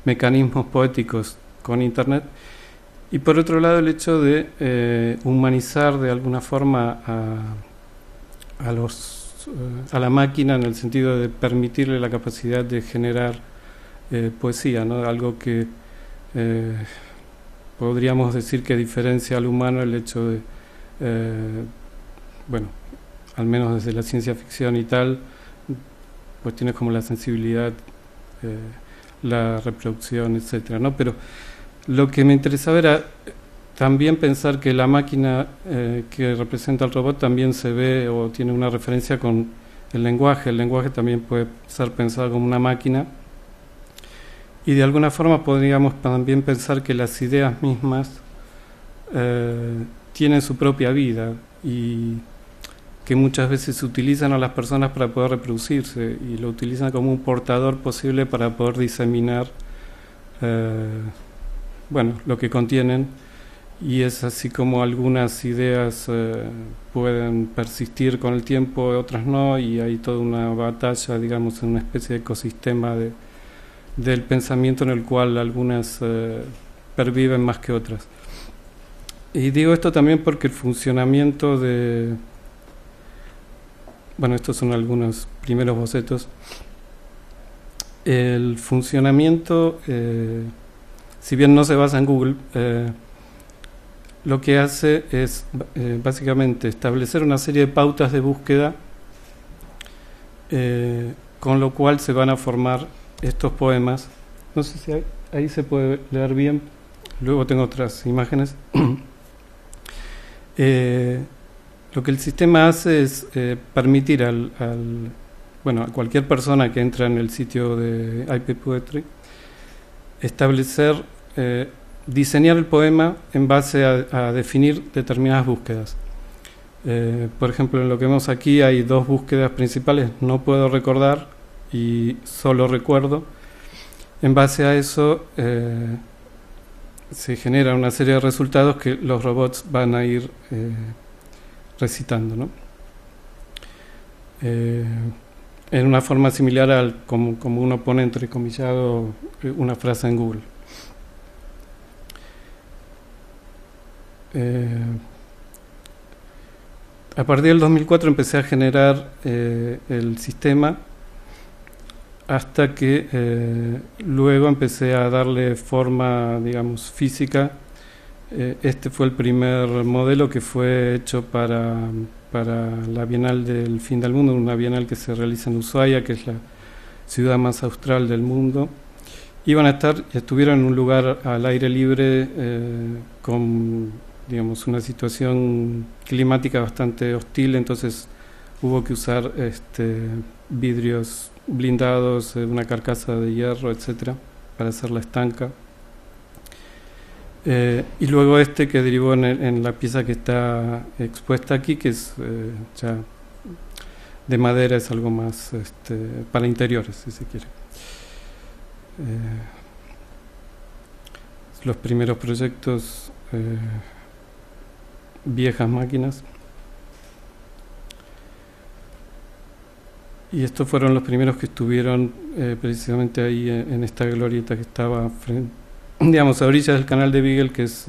mecanismos poéticos con Internet, y por otro lado el hecho de humanizar de alguna forma a la máquina, en el sentido de permitirle la capacidad de generar poesía, ¿no? Algo que podríamos decir que diferencia al humano, el hecho de, al menos desde la ciencia ficción y tal, cuestiones como la sensibilidad, la reproducción, etcétera, ¿no? Pero lo que me interesaba era también pensar que la máquina que representa al robot también se ve o tiene una referencia con el lenguaje. El lenguaje también puede ser pensado como una máquina, y de alguna forma podríamos también pensar que las ideas mismas tienen su propia vida y que muchas veces se utilizan a las personas para poder reproducirse, y lo utilizan como un portador posible para poder diseminar lo que contienen. Y es así como algunas ideas pueden persistir con el tiempo, otras no, y hay toda una batalla, digamos, en una especie de ecosistema del pensamiento en el cual algunas perviven más que otras. Y digo esto también porque el funcionamiento estos son algunos primeros bocetos. El funcionamiento, si bien no se basa en Google, lo que hace es básicamente establecer una serie de pautas de búsqueda, con lo cual se van a formar estos poemas. No sé si ahí se puede leer bien, luego tengo otras imágenes. Lo que el sistema hace es permitir a cualquier persona que entra en el sitio de IP Poetry establecer, diseñar el poema en base a definir determinadas búsquedas. Por ejemplo, en lo que vemos aquí hay dos búsquedas principales: no puedo recordar y solo recuerdo. En base a eso se genera una serie de resultados que los robots van a ir recitando, ¿no? En una forma similar a como uno pone entrecomillado una frase en Google. A partir del 2004 empecé a generar el sistema, hasta que luego empecé a darle forma, digamos, física. Este fue el primer modelo que fue hecho para la Bienal del Fin del Mundo, una bienal que se realiza en Ushuaia, que es la ciudad más austral del mundo. Estuvieron en un lugar al aire libre, con, digamos, una situación climática bastante hostil, entonces hubo que usar vidrios blindados, una carcasa de hierro, etcétera, para hacer la estanca. Y luego que derivó en la pieza que está expuesta aquí, que es ya de madera, es algo más para interiores, si se quiere. Los primeros proyectos viejas máquinas. Y estos fueron los primeros que estuvieron precisamente ahí en esta glorieta que estaba digamos, a orillas del canal de Beagle, que es,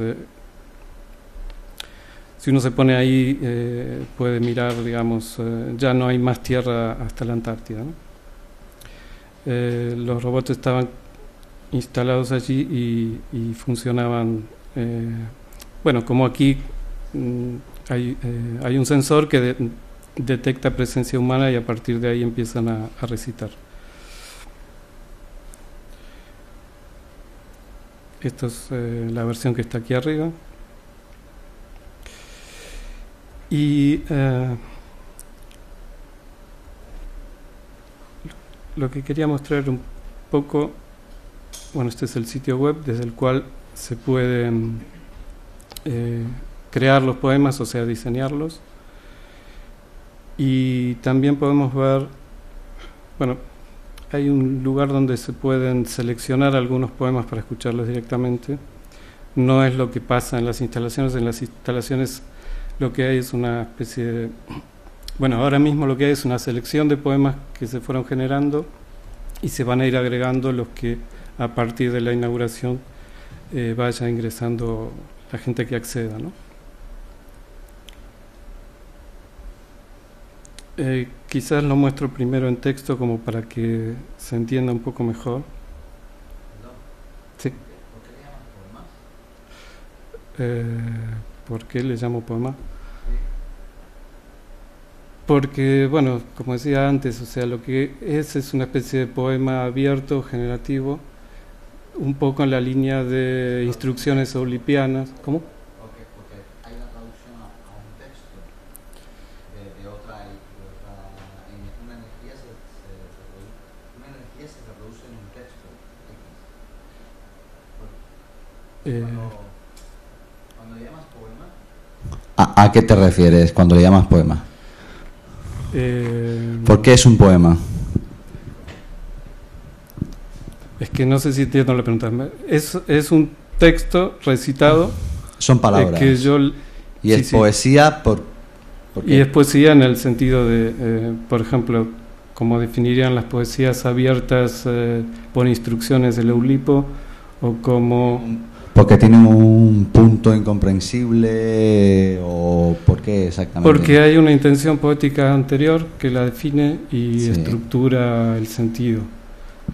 si uno se pone ahí, puede mirar, digamos, ya no hay más tierra hasta la Antártida, ¿no? Los robots estaban instalados allí y funcionaban, bueno, como aquí hay un sensor que detecta presencia humana y a partir de ahí empiezan a recitar. Esta es la versión que está aquí arriba. Y lo que quería mostrar un poco, bueno, este es el sitio web desde el cual se pueden crear los poemas, o sea, diseñarlos. Y también podemos ver, bueno, hay un lugar donde se pueden seleccionar algunos poemas para escucharlos directamente. No es lo que pasa en las instalaciones. En las instalaciones lo que hay es una especie de... Bueno, ahora mismo lo que hay es una selección de poemas que se fueron generando y se van a ir agregando los que a partir de la inauguración vaya ingresando la gente que acceda, ¿no? Quizás lo muestro primero en texto como para que se entienda un poco mejor. Sí. ¿Por qué le llamo poema? Porque, bueno, como decía antes, o sea, lo que es una especie de poema abierto, generativo, un poco en la línea de instrucciones eulipianas. ¿Cómo? Porque hay una traducción a un texto de otra una energía se reproduce en un texto X. Cuando le llamas poema, ¿a qué te refieres cuando le llamas poema? ¿Por qué es un poema? Es que no sé si entiendo la pregunta. Es un texto recitado. Son palabras. Que yo, y es poesía ¿por qué? Y es poesía en el sentido de, por ejemplo, como definirían las poesías abiertas por instrucciones del Eulipo, o como... ¿Porque tienen un punto incomprensible o por qué exactamente? Porque hay una intención poética anterior que la define y estructura el sentido.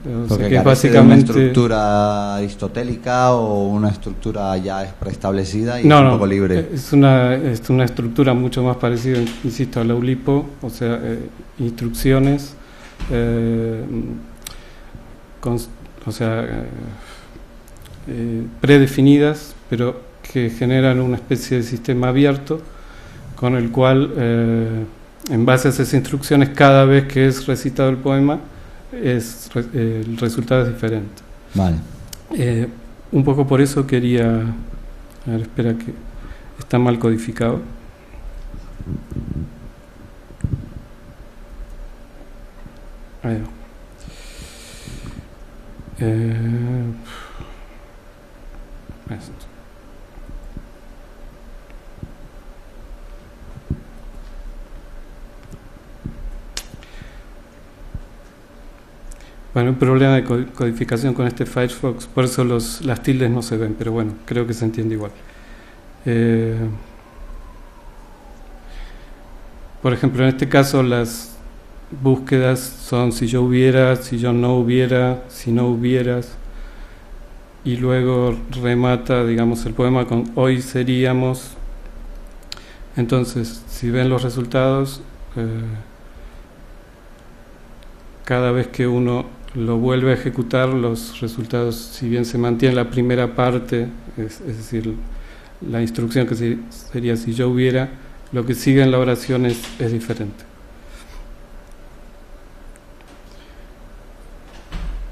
O porque sea que básicamente una estructura aristotélica o una estructura ya preestablecida y un poco libre. Es una estructura mucho más parecida, insisto, al Eulipo, o sea, instrucciones, predefinidas, pero que generan una especie de sistema abierto con el cual, en base a esas instrucciones, cada vez que es recitado el poema, el resultado es diferente. Vale. Un poco por eso quería... A ver, espera, que está mal codificado. Ahí va. Esto. Bueno, un problema de codificación con este Firefox, por eso las tildes no se ven, pero bueno, creo que se entiende igual. Por ejemplo, en este caso las búsquedas son si yo hubiera, si yo no hubiera, si no hubieras, y luego remata, digamos, el poema con hoy seríamos. Entonces, si ven los resultados, cada vez que uno lo vuelve a ejecutar, los resultados, si bien se mantiene la primera parte, es decir, la instrucción que sería si yo hubiera, lo que sigue en la oración es diferente.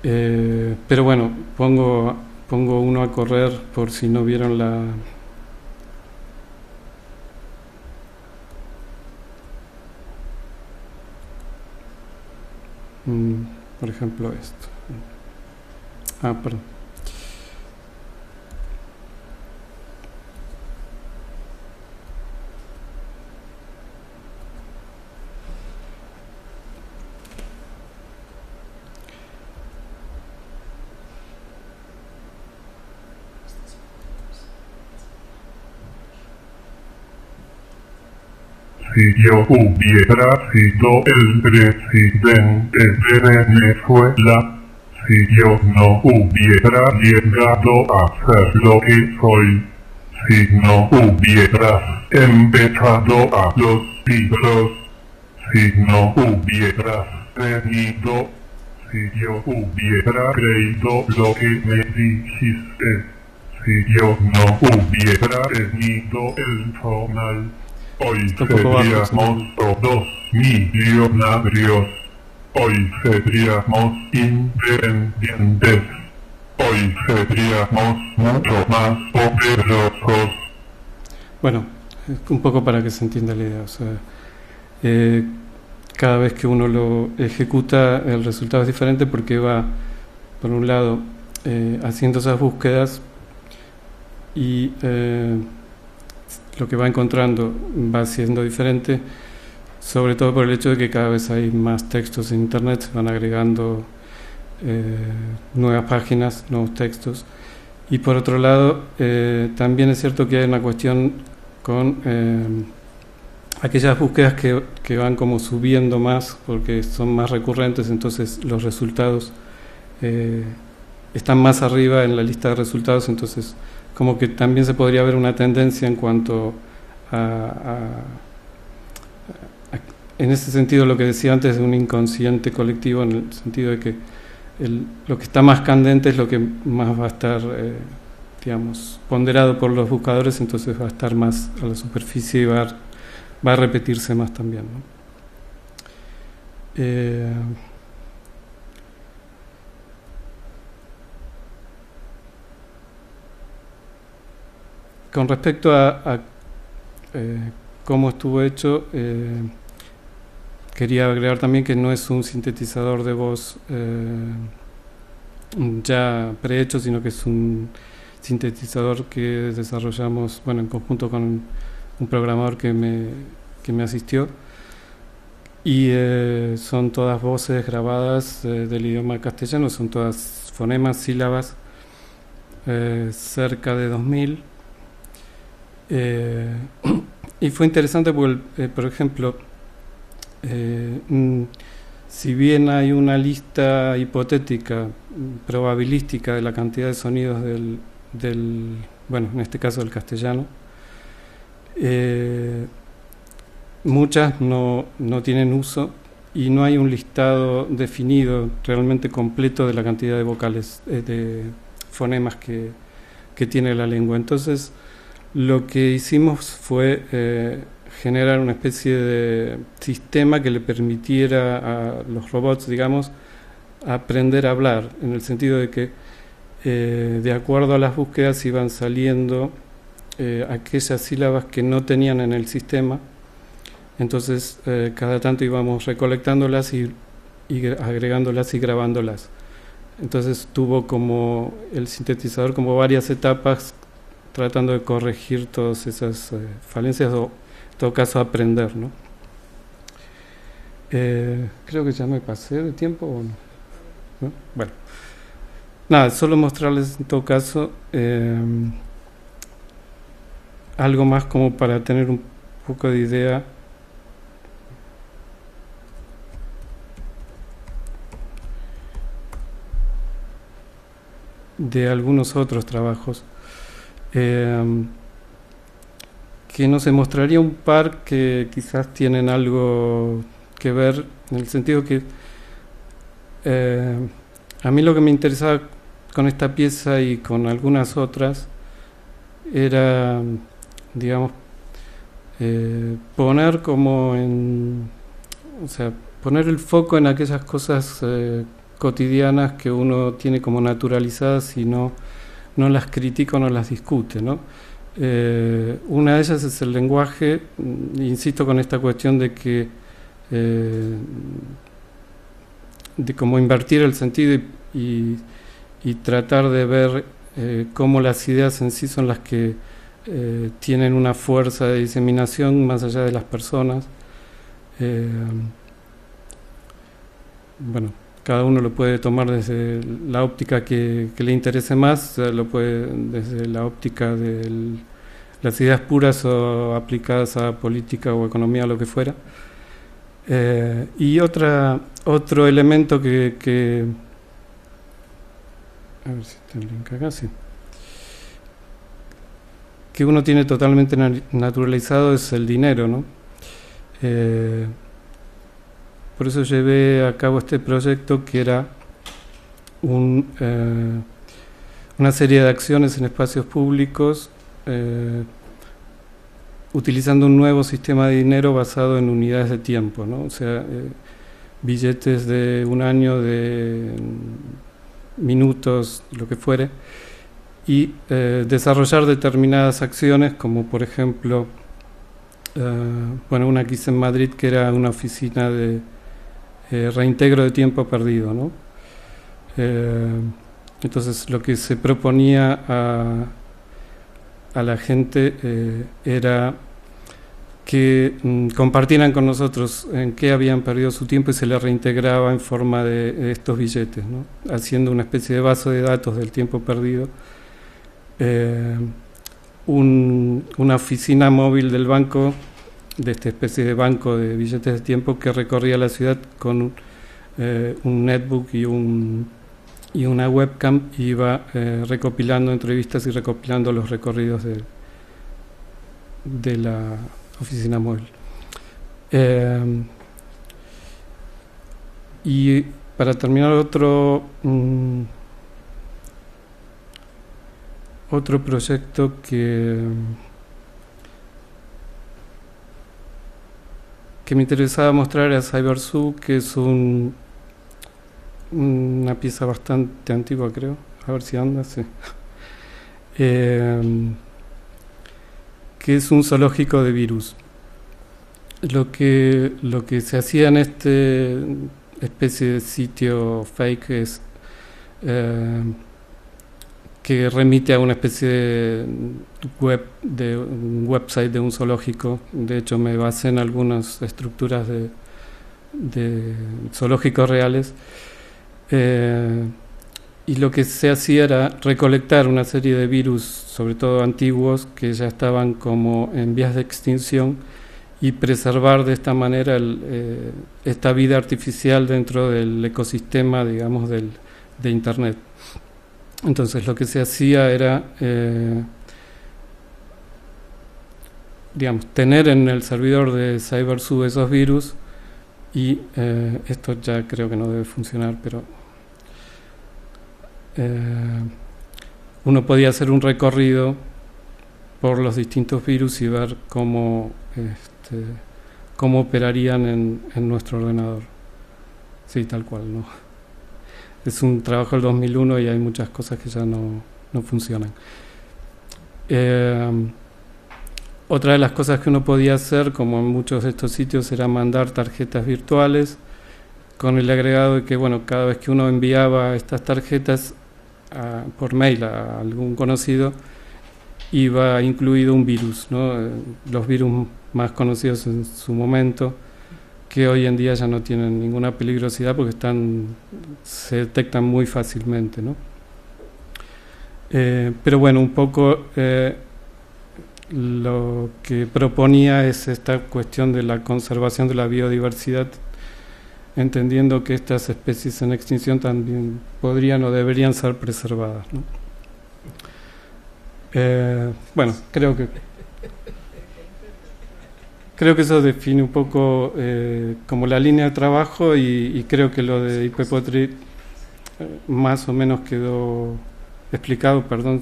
Pero bueno, pongo uno a correr por si no vieron la... por ejemplo esto. Perdón. si yo hubiera sido el presidente de Venezuela, si yo no hubiera llegado a ser lo que soy, si no hubieras empezado a los siglos, si no hubieras tenido, si yo hubiera creído lo que me dijiste, si yo no hubiera tenido el zonal, hoy seríamos todos millonarios, hoy seríamos independientes, hoy seríamos mucho más poderosos. Bueno, un poco para que se entienda la idea, o sea, cada vez que uno lo ejecuta el resultado es diferente porque va, por un lado, haciendo esas búsquedas y lo que va encontrando va siendo diferente, sobre todo por el hecho de que cada vez hay más textos en internet, se van agregando nuevas páginas, nuevos textos, y por otro lado también es cierto que hay una cuestión con aquellas búsquedas que van como subiendo más porque son más recurrentes, entonces los resultados están más arriba en la lista de resultados, entonces como que también se podría ver una tendencia en cuanto en ese sentido lo que decía antes de un inconsciente colectivo, en el sentido de que lo que está más candente es lo que más va a estar digamos ponderado por los buscadores, entonces va a estar más a la superficie y va a repetirse más también, ¿no? Con respecto a cómo estuvo hecho, quería agregar también que no es un sintetizador de voz ya prehecho, sino que es un sintetizador que desarrollamos, bueno, en conjunto con un programador que me asistió, y son todas voces grabadas del idioma castellano, son todas fonemas, sílabas, cerca de 2000. Y fue interesante porque, por ejemplo, si bien hay una lista hipotética, probabilística de la cantidad de sonidos del bueno, en este caso del castellano, muchas no tienen uso y no hay un listado definido realmente completo de la cantidad de vocales, de fonemas que tiene la lengua. Entonces lo que hicimos fue generar una especie de sistema que le permitiera a los robots, digamos, aprender a hablar, en el sentido de que de acuerdo a las búsquedas iban saliendo aquellas sílabas que no tenían en el sistema, entonces cada tanto íbamos recolectándolas y agregándolas y grabándolas. Entonces tuvo como el sintetizador como varias etapas tratando de corregir todas esas falencias o en todo caso aprender, ¿no? Creo que ya me pasé de tiempo o no. Bueno, nada, solo mostrarles en todo caso algo más como para tener un poco de idea de algunos otros trabajos. Que no se mostraría un par que quizás tienen algo que ver, en el sentido que a mí lo que me interesaba con esta pieza y con algunas otras era, digamos, poner como o sea, poner el foco en aquellas cosas cotidianas que uno tiene como naturalizadas y no las critica o no las discute, ¿no? Una de ellas es el lenguaje. Insisto con esta cuestión de que de cómo invertir el sentido y tratar de ver cómo las ideas en sí son las que tienen una fuerza de diseminación más allá de las personas. Bueno, cada uno lo puede tomar desde la óptica que le interese más, lo puede desde la óptica del las ideas puras o aplicadas a política o economía o lo que fuera. Y otro elemento que a ver si está el link acá, sí, que uno tiene totalmente naturalizado es el dinero, ¿no? Por eso llevé a cabo este proyecto, que era una serie de acciones en espacios públicos utilizando un nuevo sistema de dinero basado en unidades de tiempo, ¿no? O sea, billetes de un año, de minutos, lo que fuere, y desarrollar determinadas acciones, como por ejemplo, una que hice en Madrid, que era una oficina de reintegro de tiempo perdido, ¿no? Entonces lo que se proponía a la gente era que compartieran con nosotros en qué habían perdido su tiempo y se les reintegraba en forma de estos billetes, ¿no? Haciendo una especie de base de datos del tiempo perdido. Una oficina móvil del banco, de esta especie de banco de billetes de tiempo, que recorría la ciudad con un netbook y una webcam, y iba recopilando entrevistas y recopilando los recorridos de la oficina móvil. Y para terminar, otro proyecto que me interesaba mostrar era CyberZoo, que es una pieza bastante antigua, creo, a ver si anda, sí. Que es un zoológico de virus. Lo que se hacía en este especie de sitio fake es que remite a una especie de un website de un zoológico. De hecho, me basé en algunas estructuras de zoológicos reales. Y lo que se hacía era recolectar una serie de virus, sobre todo antiguos, que ya estaban como en vías de extinción, y preservar de esta manera esta vida artificial dentro del ecosistema, digamos, de Internet. Entonces lo que se hacía era tener en el servidor de CyberZoo esos virus, y esto ya creo que no debe funcionar, pero uno podía hacer un recorrido por los distintos virus y ver cómo operarían en nuestro ordenador. Sí, tal cual, ¿no? Es un trabajo del 2001 y hay muchas cosas que ya no funcionan. Otra de las cosas que uno podía hacer, como en muchos de estos sitios, era mandar tarjetas virtuales, con el agregado de que, cada vez que uno enviaba estas tarjetas por mail a algún conocido, iba incluido un virus, ¿no? Los virus más conocidos en su momento, que hoy en día ya no tienen ninguna peligrosidad porque se detectan muy fácilmente, ¿no? Pero un poco lo que proponía es esta cuestión de la conservación de la biodiversidad, entendiendo que estas especies en extinción también podrían o deberían ser preservadas, ¿no? Creo que eso define un poco como la línea de trabajo, y creo que lo de IP-Poetry más o menos quedó explicado. Perdón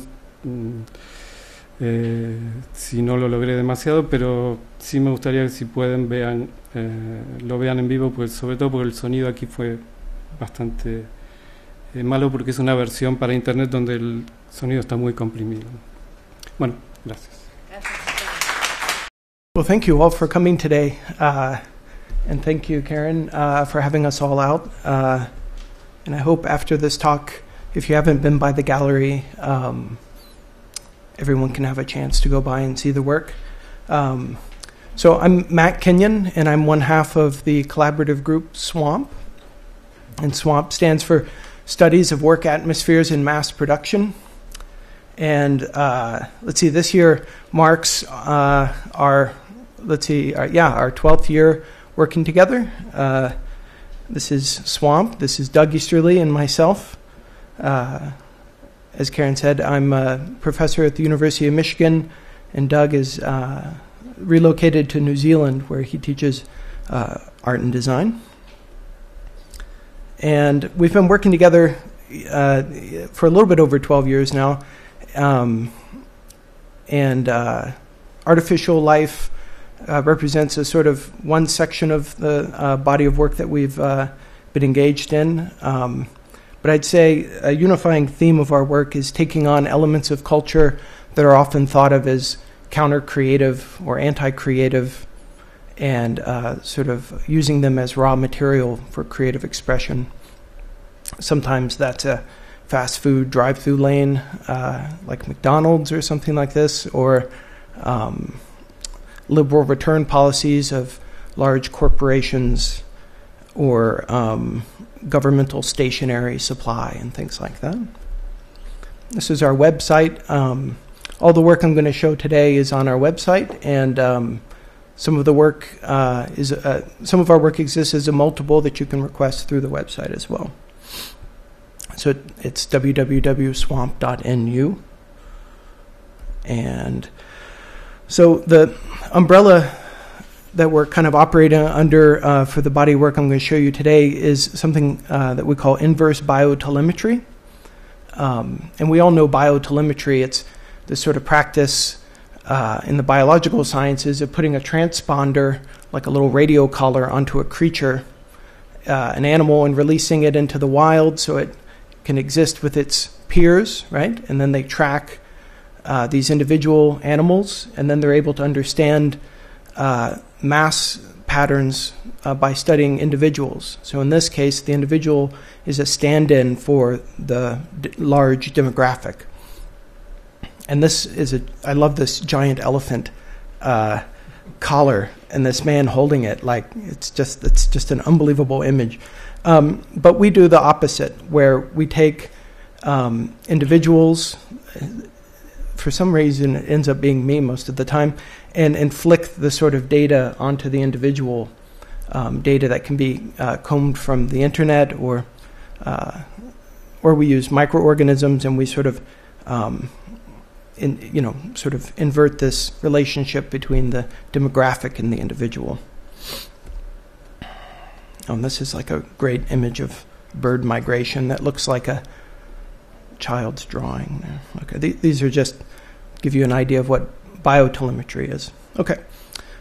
si no lo logré demasiado, pero sí me gustaría que, si pueden, lo vean en vivo, pues, sobre todo porque el sonido aquí fue bastante malo, porque es una versión para internet donde el sonido está muy comprimido. Bueno, gracias. Well, thank you all for coming today, and thank you, Karen, for having us all out. And I hope after this talk, if you haven't been by the gallery, everyone can have a chance to go by and see the work. So I'm Matt Kenyon, and I'm one half of the collaborative group SWAMP. And SWAMP stands for Studies of Work Atmospheres in Mass Production. And let's see, this year marks our 12th year working together. This is Swamp. This is Doug Easterly and myself. As Karen said, I'm a professor at the University of Michigan, and Doug is relocated to New Zealand, where he teaches art and design. And we've been working together for a little bit over 12 years now. Artificial life represents a sort of one section of the body of work that we've been engaged in. But I'd say a unifying theme of our work is taking on elements of culture that are often thought of as counter-creative or anti-creative, and sort of using them as raw material for creative expression. Sometimes that's a fast food drive-through lane, like McDonald's or something like this, or liberal return policies of large corporations, or governmental stationery supply and things like that. This is our website. All the work I'm going to show today is on our website, and some of our work exists as a multiple that you can request through the website as well. So it's www.swamp.nu. And so the umbrella that we're kind of operating under for the body of work I'm going to show you today is something that we call inverse biotelemetry. And we all know biotelemetry. It's this sort of practice in the biological sciences of putting a transponder, like a little radio collar, onto a creature, an animal, and releasing it into the wild so it can exist with its peers, right? And then they track these individual animals, and then they're able to understand mass patterns by studying individuals. So in this case, the individual is a stand-in for the large demographic. And this is I love this giant elephant collar and this man holding it. Like, it's just an unbelievable image. But we do the opposite, where we take individuals, for some reason it ends up being me most of the time, and inflict the sort of data onto the individual, data that can be combed from the internet, or we use microorganisms, and we sort of sort of invert this relationship between the demographic and the individual. And this is like a great image of bird migration that looks like a child's drawing there. Okay, these are just give you an idea of what biotelemetry is. Okay,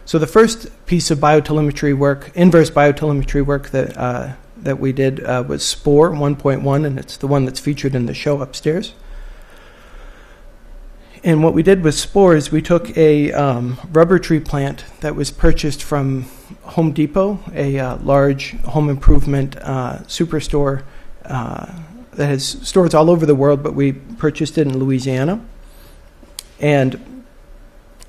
so the first piece of biotelemetry work, inverse biotelemetry work that we did was SPORE 1.1, and it's the one that's featured in the show upstairs. And what we did with SPORE is we took a rubber tree plant that was purchased from Home Depot, a large home improvement superstore that has stores all over the world, but we purchased it in Louisiana. And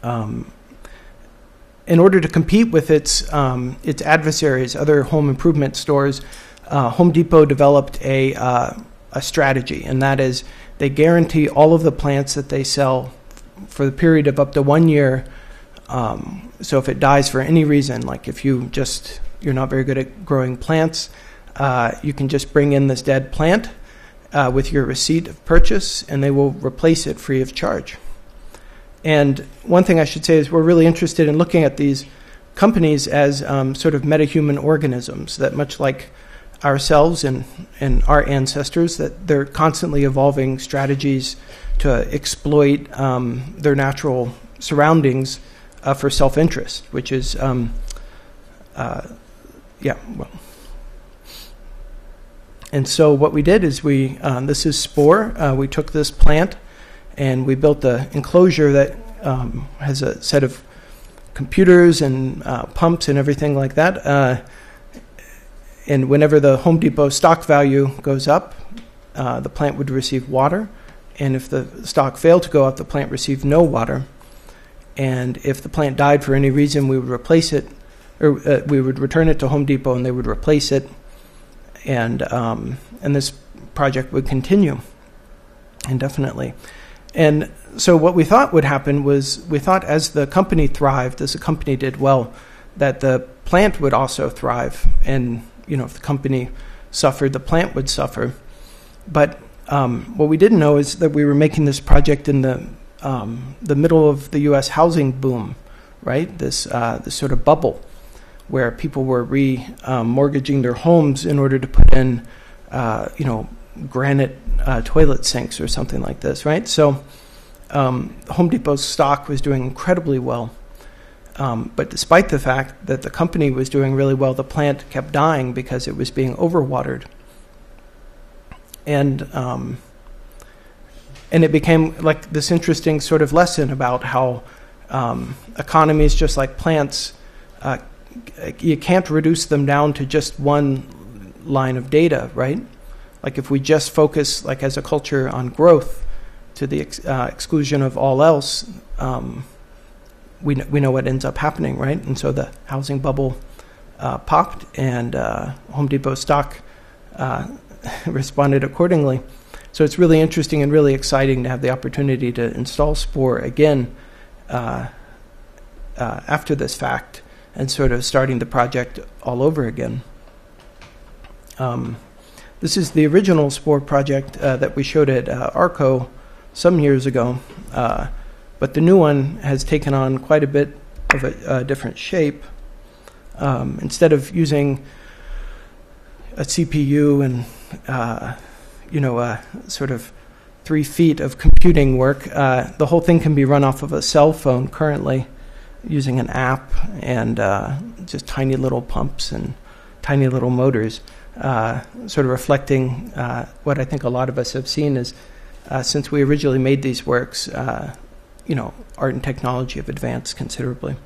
in order to compete with its adversaries, other home improvement stores, Home Depot developed a strategy, and that is they guarantee all of the plants that they sell for the period of up to 1 year. So if it dies for any reason, like if you're not very good at growing plants, you can just bring in this dead plant with your receipt of purchase, and they will replace it free of charge. And one thing I should say is we're really interested in looking at these companies as sort of metahuman organisms, that much like ourselves and our ancestors, that they're constantly evolving strategies to exploit their natural surroundings for self-interest, which is, And so what we did is this is SPORE. We took this plant and we built the enclosure that has a set of computers and pumps and everything like that. And whenever the Home Depot stock value goes up, the plant would receive water. And if the stock failed to go up, the plant received no water. And if the plant died for any reason, we would replace it, or we would return it to Home Depot and they would replace it. And this project would continue indefinitely. And so what we thought would happen was, we thought as the company thrived, as the company did well, that the plant would also thrive. And, you know, if the company suffered, the plant would suffer. But what we didn't know is that we were making this project in the middle of the U.S. housing boom, right? This sort of bubble where people were mortgaging their homes in order to put in, granite toilet sinks or something like this, right? So Home Depot's stock was doing incredibly well. But despite the fact that the company was doing really well, the plant kept dying because it was being overwatered. And it became like this interesting sort of lesson about how economies, just like plants, you can't reduce them down to just one line of data, right? Like if we just focus, like as a culture, on growth to the exclusion of all else, we know what ends up happening, right? And so the housing bubble popped, and Home Depot stock responded accordingly. So it's really interesting and really exciting to have the opportunity to install Spore again after this fact, and sort of starting the project all over again. This is the original Spore project that we showed at ARCO some years ago, but the new one has taken on quite a bit of a different shape. Instead of using a CPU and sort of 3 feet of computing work, the whole thing can be run off of a cell phone currently, using an app and just tiny little pumps and tiny little motors, sort of reflecting what I think a lot of us have seen is, since we originally made these works, art and technology have advanced considerably.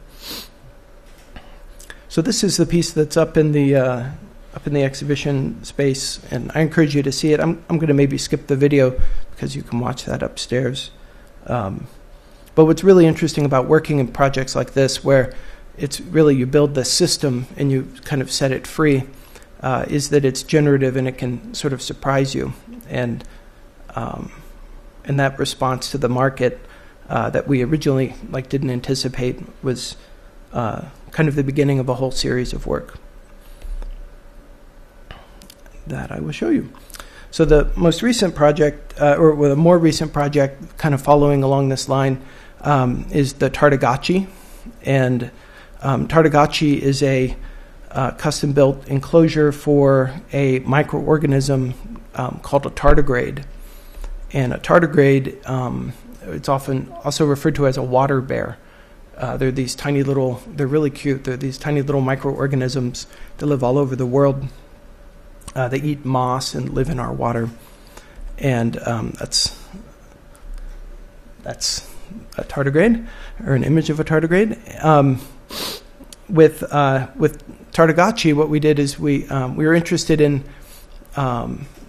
So this is the piece that's up in the exhibition space, and I encourage you to see it. I'm going to maybe skip the video because you can watch that upstairs. But what's really interesting about working in projects like this, where it's really you build the system and you kind of set it free, is that it's generative and it can sort of surprise you. And that response to the market that we originally didn't anticipate was kind of the beginning of a whole series of work that I will show you. So the most recent project, or the more recent project kind of following along this line, is the Tardigachi. And Tardigachi is a custom-built enclosure for a microorganism called a tardigrade. And a tardigrade, it's often also referred to as a water bear. They're these tiny little, they're really cute. They're these tiny little microorganisms that live all over the world. They eat moss and live in our water. And that's a tardigrade, or an image of a tardigrade. With Tardigachi, what we did is we were interested in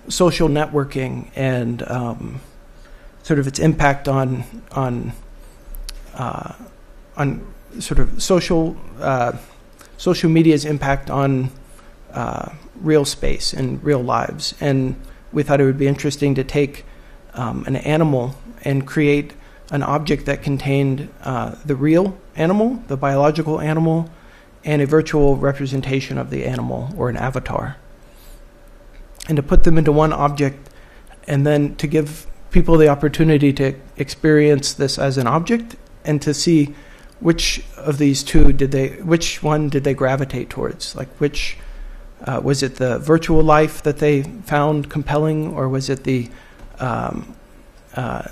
social networking and sort of its impact on sort of social media's impact on real space and real lives. And we thought it would be interesting to take an animal and create an object that contained the real animal, the biological animal, and a virtual representation of the animal, or an avatar. And to put them into one object, and then to give people the opportunity to experience this as an object, and to see which of these two which one did they gravitate towards? Like which, was it the virtual life that they found compelling, or was it the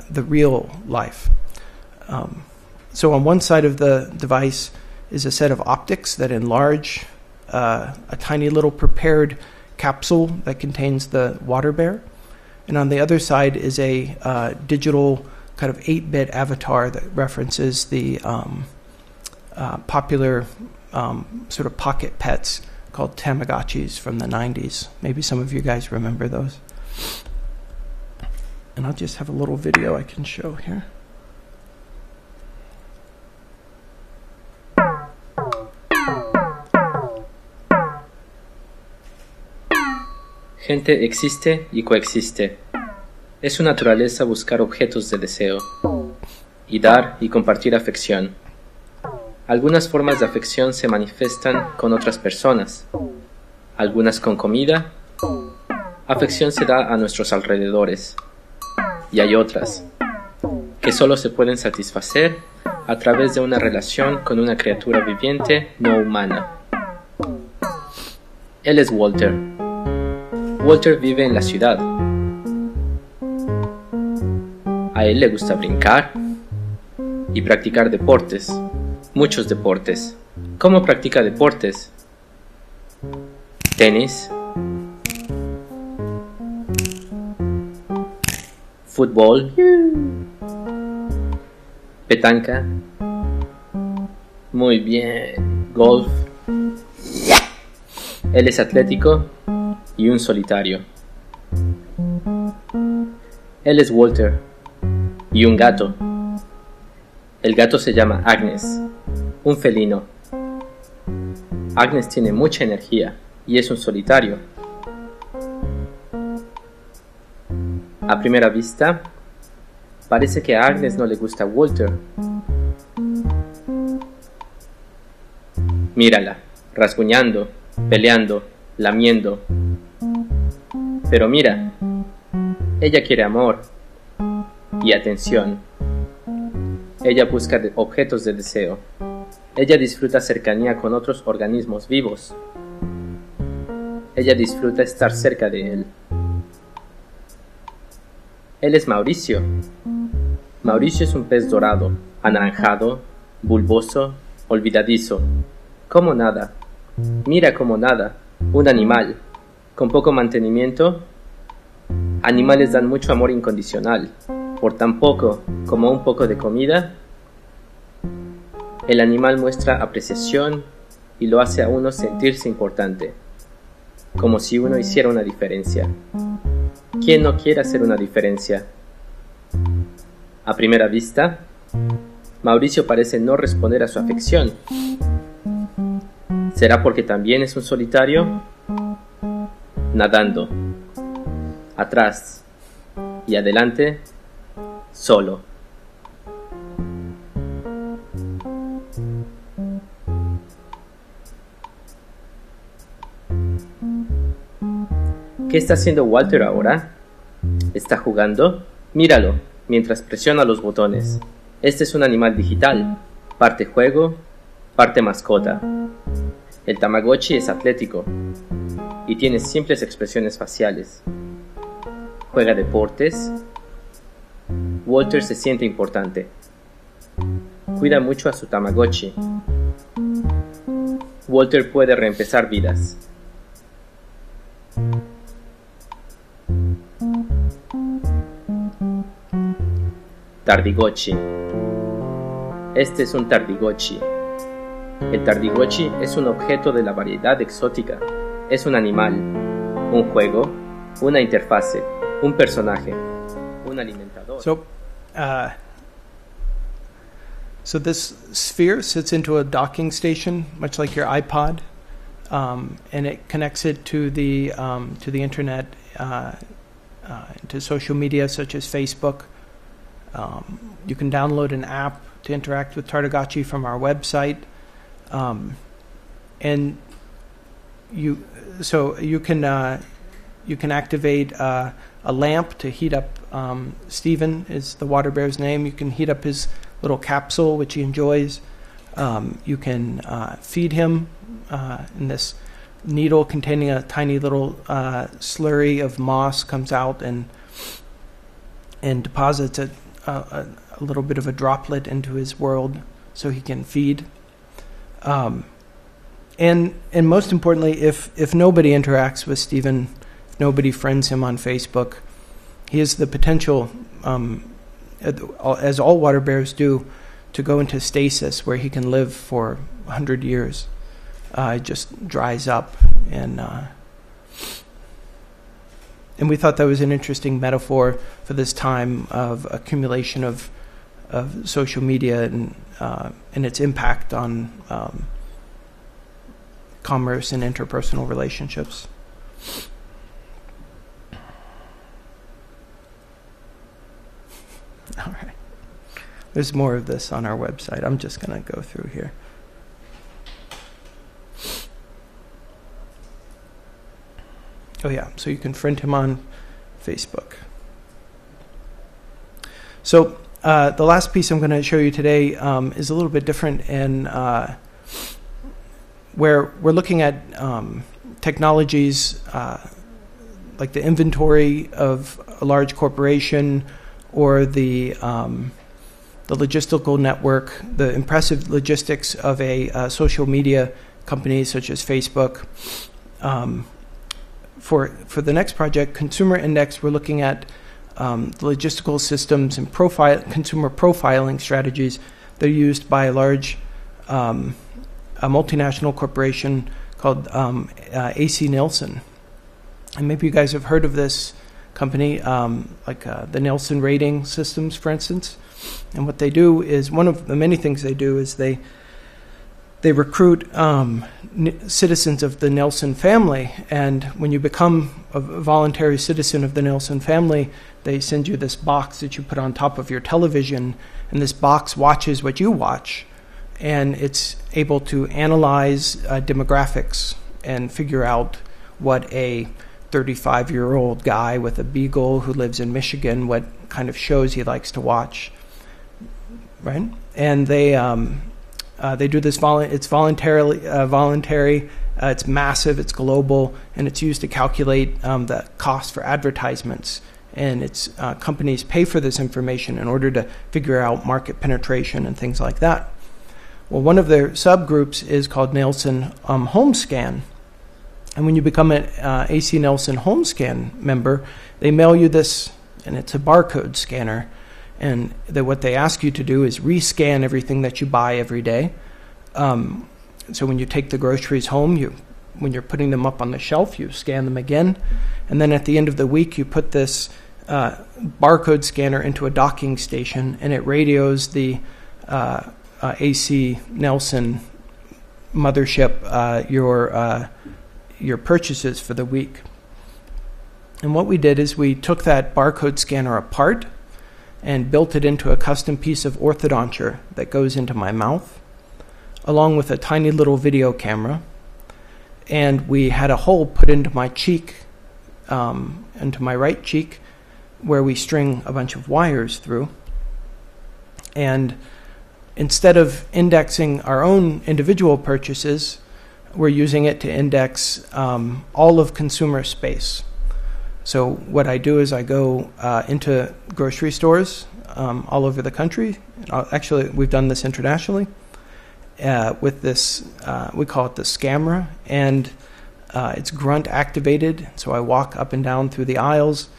real life? So on one side of the device is a set of optics that enlarge a tiny little prepared capsule that contains the water bear. And on the other side is a digital kind of 8-bit avatar that references the popular sort of pocket pets called Tamagotchis from the 90s. Maybe some of you guys remember those. And I'll just have a little video I can show here. Gente existe y coexiste. Es su naturaleza buscar objetos de deseo y dar y compartir afección. Algunas formas de afección se manifiestan con otras personas, algunas con comida. Afección se da a nuestros alrededores, y hay otras que solo se pueden satisfacer a través de una relación con una criatura viviente no humana. Él es Walter. Walter vive en la ciudad. A él le gusta brincar y practicar deportes, muchos deportes. ¿Cómo practica deportes? Tenis, fútbol, petanca, muy bien, golf. Él es atlético y un solitario. Él es Walter y un gato. El gato se llama Agnes, un felino. Agnes tiene mucha energía y es un solitario. A primera vista, parece que a Agnes no le gusta Walter. Mírala, rasguñando, peleando, lamiendo. Pero mira, ella quiere amor y atención. Ella busca objetos de deseo. Ella disfruta cercanía con otros organismos vivos. Ella disfruta estar cerca de él. Él es Mauricio. Mauricio es un pez dorado, anaranjado, bulboso, olvidadizo. Como nada. Mira como nada. Un animal. Con poco mantenimiento. Animales dan mucho amor incondicional. Por tan poco como un poco de comida, el animal muestra apreciación y lo hace a uno sentirse importante, como si uno hiciera una diferencia. ¿Quién no quiere hacer una diferencia? A primera vista, Mauricio parece no responder a su afección. ¿Será porque también es un solitario? Nadando, atrás y adelante, solo. ¿Qué está haciendo Walter ahora? ¿Está jugando? Míralo, mientras presiona los botones. Este es un animal digital, parte juego, parte mascota. El Tamagotchi es atlético y tiene simples expresiones faciales. Juega deportes. Walter se siente importante. Cuida mucho a su Tamagotchi. Walter puede reempezar vidas. Tardigochi. Este es un Tardigochi. El Tardigochi es un objeto de la variedad exótica. Es un animal, un juego, una interfase, un personaje, un alimentador. So this sphere sits into a docking station, much like your iPod, and it connects it to the internet, to social media such as Facebook. You can download an app to interact with Tardigochi from our website, and you can activate a lamp to heat up. Stephen is the water bear's name. You can heat up his little capsule, which he enjoys. You can feed him, and this needle containing a tiny little slurry of moss comes out and deposits a little bit of a droplet into his world so he can feed. And most importantly, if nobody interacts with Stephen, if nobody friends him on Facebook, he has the potential, as all water bears do, to go into stasis where he can live for 100 years. It just dries up, and we thought that was an interesting metaphor for this time of accumulation of social media and its impact on commerce and interpersonal relationships. All right. There's more of this on our website. I'm just going to go through here. Oh yeah, so you can friend him on Facebook. So the last piece I'm going to show you today is a little bit different, and where we're looking at technologies like the inventory of a large corporation, or the logistical network, the impressive logistics of a social media company such as Facebook. For the next project, Consumer Index, we're looking at the logistical systems and consumer profiling strategies that are used by a large a multinational corporation called AC Nielsen. And maybe you guys have heard of this company, like the Nielsen rating systems, for instance. And what they do is, one of the many things they do is they recruit citizens of the Nielsen family, and when you become a voluntary citizen of the Nielsen family, they send you this box that you put on top of your television, and this box watches what you watch, and it's able to analyze demographics and figure out what a 35-year-old guy with a beagle who lives in Michigan, what kind of shows he likes to watch, right? And they do this. It's voluntary. It's massive. It's global, and it's used to calculate the cost for advertisements. And it's companies pay for this information in order to figure out market penetration and things like that. Well, one of their subgroups is called Nielsen HomeScan, and when you become an AC Nielsen HomeScan member, they mail you this, and it's a barcode scanner. And what they ask you to do is rescan everything that you buy every day. So when you take the groceries home, when you're putting them up on the shelf, you scan them again. And then at the end of the week, you put this barcode scanner into a docking station, and it radios the AC Nielsen mothership your purchases for the week. And what we did is we took that barcode scanner apart and built it into a custom piece of orthodonture that goes into my mouth, along with a tiny little video camera. And we had a hole put into my cheek, into my right cheek, where we string a bunch of wires through. And instead of indexing our own individual purchases, we're using it to index all of consumer space. So what I do is I go into grocery stores all over the country. Actually, we've done this internationally with this, we call it the Scamera, and it's grunt activated. So I walk up and down through the aisles,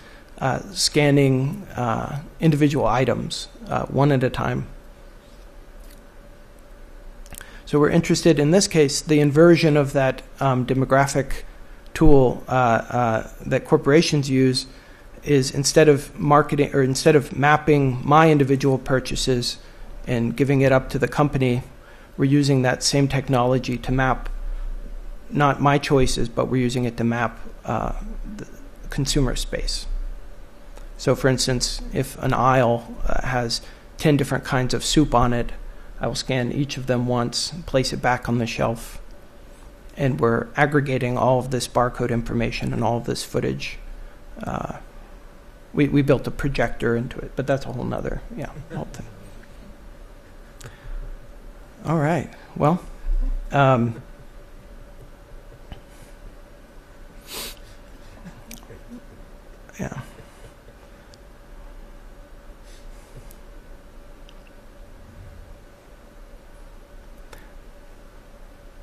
scanning individual items one at a time. So we're interested, in this case, the inversion of that demographic tool that corporations use is, instead of mapping my individual purchases and giving it up to the company, we're using that same technology to map not my choices, but we're using it to map the consumer space. So for instance, if an aisle has 10 different kinds of soup on it, I will scan each of them once and place it back on the shelf. And we're aggregating all of this barcode information and all of this footage. We built a projector into it, but that's a whole nother whole thing. All right. Well, yeah.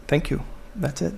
Thank you. That's it.